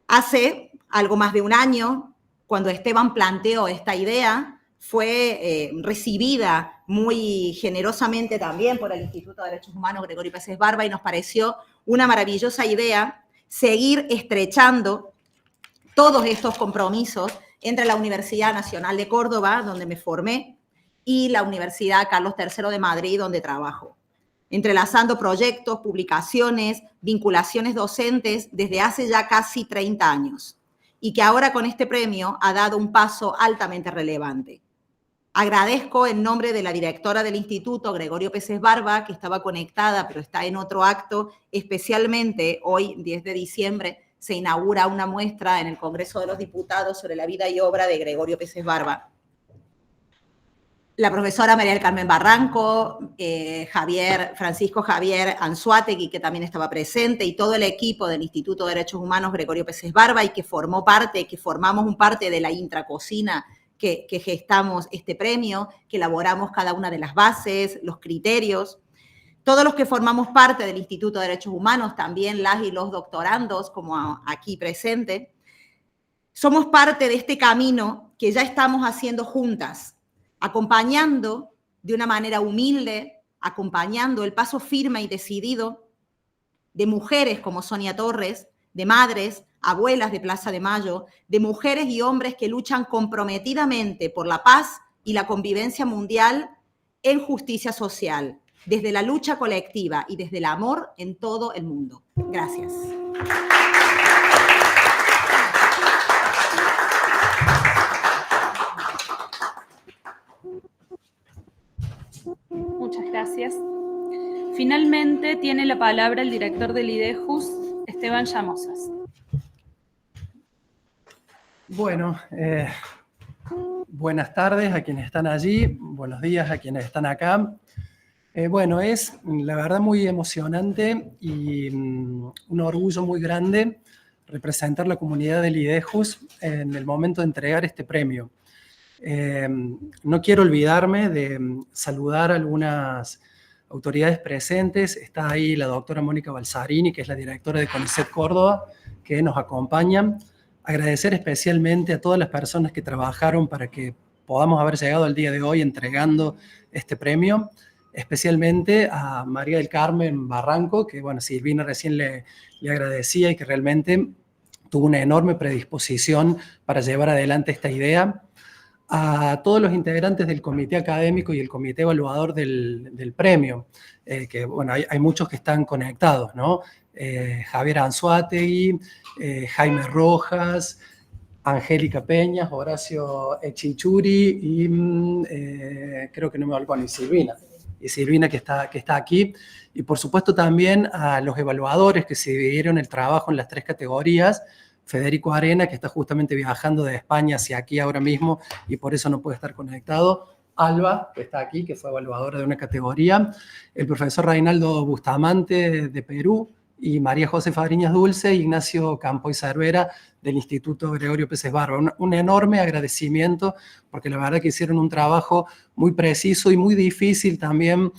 S7: Hace algo más de un año, cuando Esteban planteó esta idea, fue recibida muy generosamente también por el Instituto de Derechos Humanos Gregorio Peces Barba y nos pareció una maravillosa idea seguir estrechando todos estos compromisos entre la Universidad Nacional de Córdoba, donde me formé, y la Universidad Carlos III de Madrid, donde trabajo, entrelazando proyectos, publicaciones, vinculaciones docentes desde hace ya casi 30 años, y que ahora con este premio ha dado un paso altamente relevante. Agradezco en nombre de la directora del instituto, Gregorio Peces Barba, que estaba conectada, pero está en otro acto, especialmente hoy, 10 de diciembre, se inaugura una muestra en el Congreso de los Diputados sobre la vida y obra de Gregorio Peces Barba. la profesora María del Carmen Barranco, Francisco Javier Anzuategui, que también estaba presente, y todo el equipo del Instituto de Derechos Humanos Gregorio Peces Barba, y que formamos parte de la intracocina que gestamos este premio, que elaboramos cada una de las bases, los criterios. Todos los que formamos parte del Instituto de Derechos Humanos, también las y los doctorandos, como aquí presente, somos parte de este camino que ya estamos haciendo juntas, acompañando de una manera humilde, acompañando el paso firme y decidido de mujeres como Sonia Torres, de madres, abuelas de Plaza de Mayo, de mujeres y hombres que luchan comprometidamente por la paz y la convivencia mundial en justicia social, desde la lucha colectiva y desde el amor en todo el mundo. Gracias.
S1: Muchas gracias. Finalmente tiene la palabra el director del IDEJUS, Esteban Llamosas.
S8: Bueno, buenas tardes a quienes están allí, buenos días a quienes están acá. Bueno, es la verdad muy emocionante y un orgullo muy grande representar la comunidad del IDEJUS en el momento de entregar este premio. No quiero olvidarme de saludar a algunas autoridades presentes. Está ahí la doctora Mónica Balsarini, que es la directora de CONICET Córdoba, que nos acompañan. Agradecer especialmente a todas las personas que trabajaron para que podamos haber llegado al día de hoy entregando este premio, especialmente a María del Carmen Barranco, que bueno, Silvina recién le agradecía y que realmente tuvo una enorme predisposición para llevar adelante esta idea. A todos los integrantes del comité académico y el comité evaluador del premio, que bueno, hay muchos que están conectados, ¿no? Javier Anzuategui, Jaime Rojas, Angélica Peñas, Horacio Echichuri y creo que no me olvido ni Silvina. Y Silvina que está aquí. Y por supuesto también a los evaluadores que se dividieron el trabajo en las 3 categorías. Federico Arena, que está justamente viajando de España hacia aquí ahora mismo y por eso no puede estar conectado. Alba, que está aquí, que fue evaluadora de una categoría. El profesor Reinaldo Bustamante de Perú y María José Fariñas Dulce, Ignacio Campoy Cervera del Instituto Gregorio Peces Barba. Un enorme agradecimiento porque la verdad que hicieron un trabajo muy preciso y muy difícil también,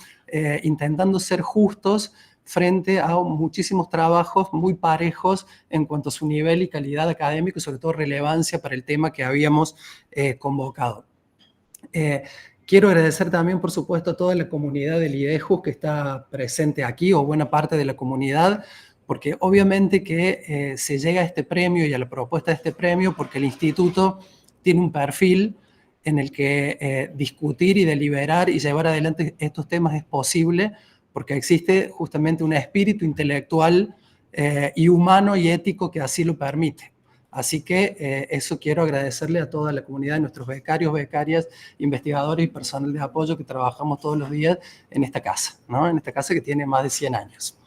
S8: intentando ser justos frente a muchísimos trabajos muy parejos en cuanto a su nivel y calidad académica y sobre todo relevancia para el tema que habíamos convocado. Quiero agradecer también, por supuesto, a toda la comunidad del IDEJUS que está presente aquí, o buena parte de la comunidad, porque obviamente que se llega a este premio y a la propuesta de este premio porque el instituto tiene un perfil en el que discutir y deliberar y llevar adelante estos temas es posible, porque existe justamente un espíritu intelectual y humano y ético que así lo permite. Así que eso quiero agradecerle a toda la comunidad de nuestros becarios, becarias, investigadores y personal de apoyo que trabajamos todos los días en esta casa, ¿no? En esta casa que tiene más de 100 años.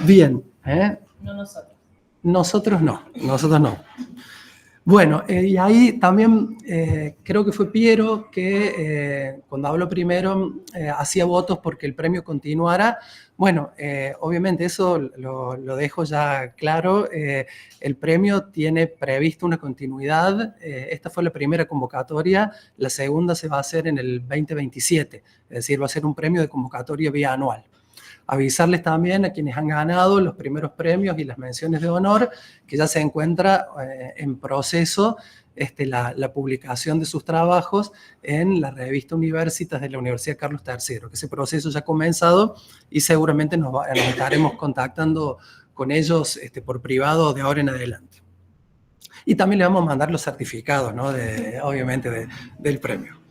S8: Bien.
S9: No nosotros.
S8: Nosotros no. Bueno, y ahí también creo que fue Piero que cuando habló primero hacía votos porque el premio continuara. Bueno, obviamente eso lo dejo ya claro. El premio tiene previsto una continuidad. Esta fue la primera convocatoria, la segunda se va a hacer en el 2027, es decir, va a ser un premio de convocatoria bianual. Avisarles también a quienes han ganado los primeros premios y las menciones de honor que ya se encuentra en proceso la publicación de sus trabajos en la revista Universitas de la Universidad Carlos III, que ese proceso ya ha comenzado y seguramente nos estaremos contactando con ellos por privado de ahora en adelante. Y también le vamos a mandar los certificados, ¿no? Obviamente del premio.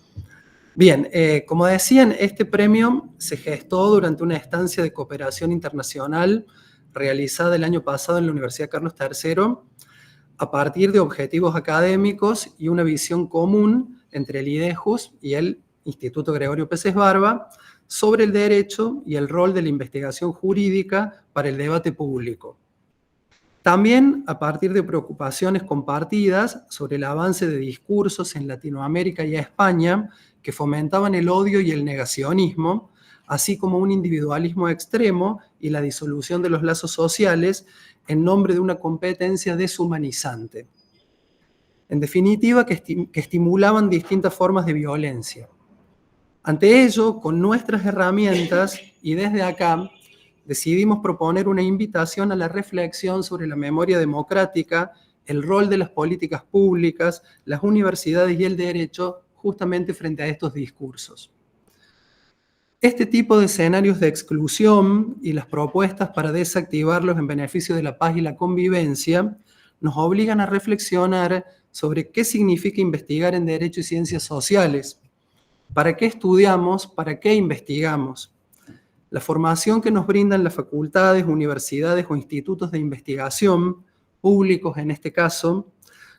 S8: Bien, como decían, este premio se gestó durante una estancia de cooperación internacional realizada el año pasado en la Universidad Carlos III a partir de objetivos académicos y una visión común entre el IDEJUS y el Instituto Gregorio Peces Barba sobre el derecho y el rol de la investigación jurídica para el debate público. También a partir de preocupaciones compartidas sobre el avance de discursos en Latinoamérica y España que fomentaban el odio y el negacionismo, así como un individualismo extremo y la disolución de los lazos sociales en nombre de una competencia deshumanizante. En definitiva, que estimulaban distintas formas de violencia. Ante ello, con nuestras herramientas y desde acá, decidimos proponer una invitación a la reflexión sobre la memoria democrática, el rol de las políticas públicas, las universidades y el derecho, justamente frente a estos discursos. Este tipo de escenarios de exclusión y las propuestas para desactivarlos en beneficio de la paz y la convivencia nos obligan a reflexionar sobre qué significa investigar en Derecho y Ciencias Sociales, para qué estudiamos, para qué investigamos. La formación que nos brindan las facultades, universidades o institutos de investigación, públicos en este caso,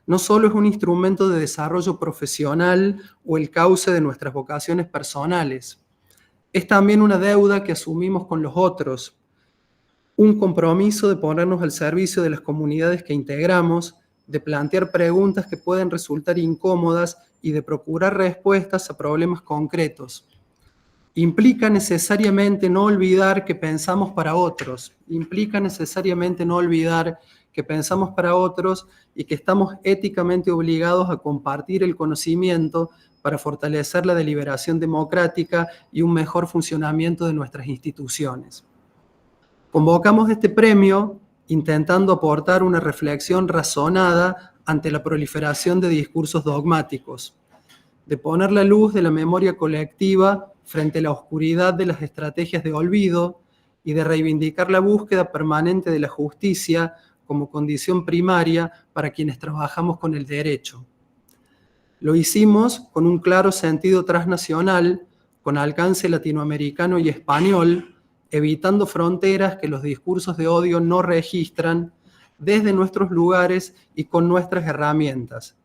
S8: no solo es un instrumento de desarrollo profesional o el cauce de nuestras vocaciones personales, es también una deuda que asumimos con los otros, un compromiso de ponernos al servicio de las comunidades que integramos, de plantear preguntas que pueden resultar incómodas y de procurar respuestas a problemas concretos. Implica necesariamente no olvidar que pensamos para otros, implica necesariamente no olvidar que pensamos para otros y que estamos éticamente obligados a compartir el conocimiento para fortalecer la deliberación democrática y un mejor funcionamiento de nuestras instituciones. Convocamos este premio intentando aportar una reflexión razonada ante la proliferación de discursos dogmáticos, de poner la luz de la memoria colectiva frente a la oscuridad de las estrategias de olvido y de reivindicar la búsqueda permanente de la justicia como condición primaria para quienes trabajamos con el derecho. Lo hicimos con un claro sentido transnacional, con alcance latinoamericano y español, evitando fronteras que los discursos de odio no registran, desde nuestros lugares y con nuestras herramientas.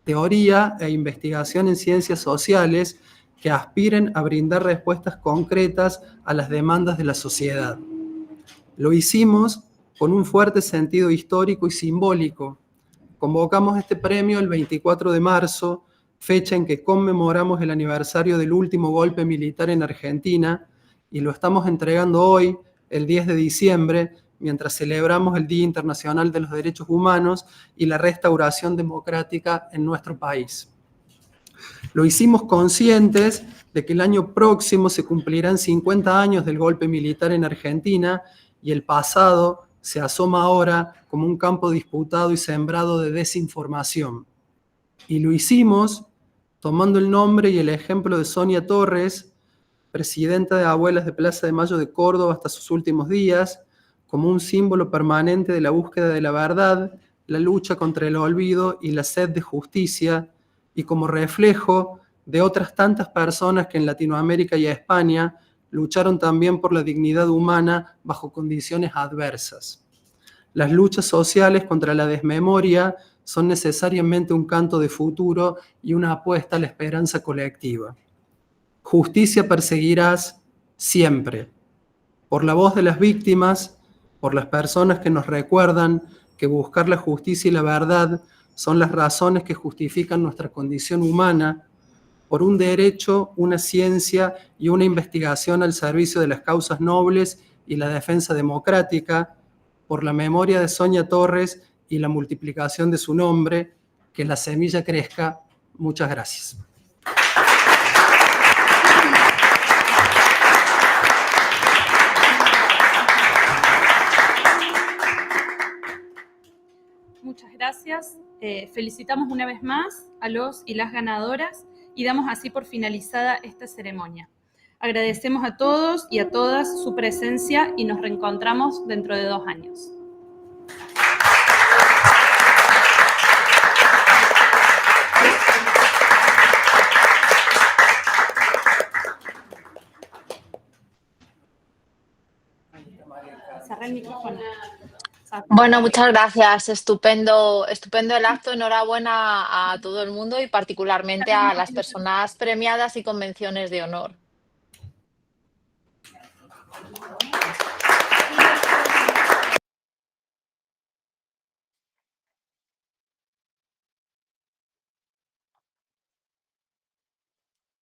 S8: Teoría e investigación en ciencias sociales que aspiren a brindar respuestas concretas a las demandas de la sociedad. Lo hicimos con un fuerte sentido histórico y simbólico. Convocamos este premio el 24 de marzo, fecha en que conmemoramos el aniversario del último golpe militar en Argentina, y lo estamos entregando hoy, el 10 de diciembre, mientras celebramos el Día Internacional de los Derechos Humanos y la restauración democrática en nuestro país. Lo hicimos conscientes de que el año próximo se cumplirán 50 años del golpe militar en Argentina y el pasado se asoma ahora como un campo disputado y sembrado de desinformación. Y lo hicimos tomando el nombre y el ejemplo de Sonia Torres, presidenta de Abuelas de Plaza de Mayo de Córdoba hasta sus últimos días, como un símbolo permanente de la búsqueda de la verdad, la lucha contra el olvido y la sed de justicia, y como reflejo de otras tantas personas que en Latinoamérica y España lucharon también por la dignidad humana bajo condiciones adversas. Las luchas sociales contra la desmemoria son necesariamente un canto de futuro y una apuesta a la esperanza colectiva. Justicia perseguirás siempre, por la voz de las víctimas, por las personas que nos recuerdan que buscar la justicia y la verdad son las razones que justifican nuestra condición humana, por un derecho, una ciencia y una investigación al servicio de las causas nobles y la defensa democrática, por la memoria de Sonia Torres y la multiplicación de su nombre, que la semilla crezca. Muchas gracias.
S1: Muchas gracias. Felicitamos una vez más a los y las ganadoras y damos así por finalizada esta ceremonia. Agradecemos a todos y a todas su presencia y nos reencontramos dentro de 2 años. Cerré el micrófono.
S9: Bueno, muchas gracias. Estupendo el acto. Enhorabuena a todo el mundo y particularmente a las personas premiadas y con menciones de honor.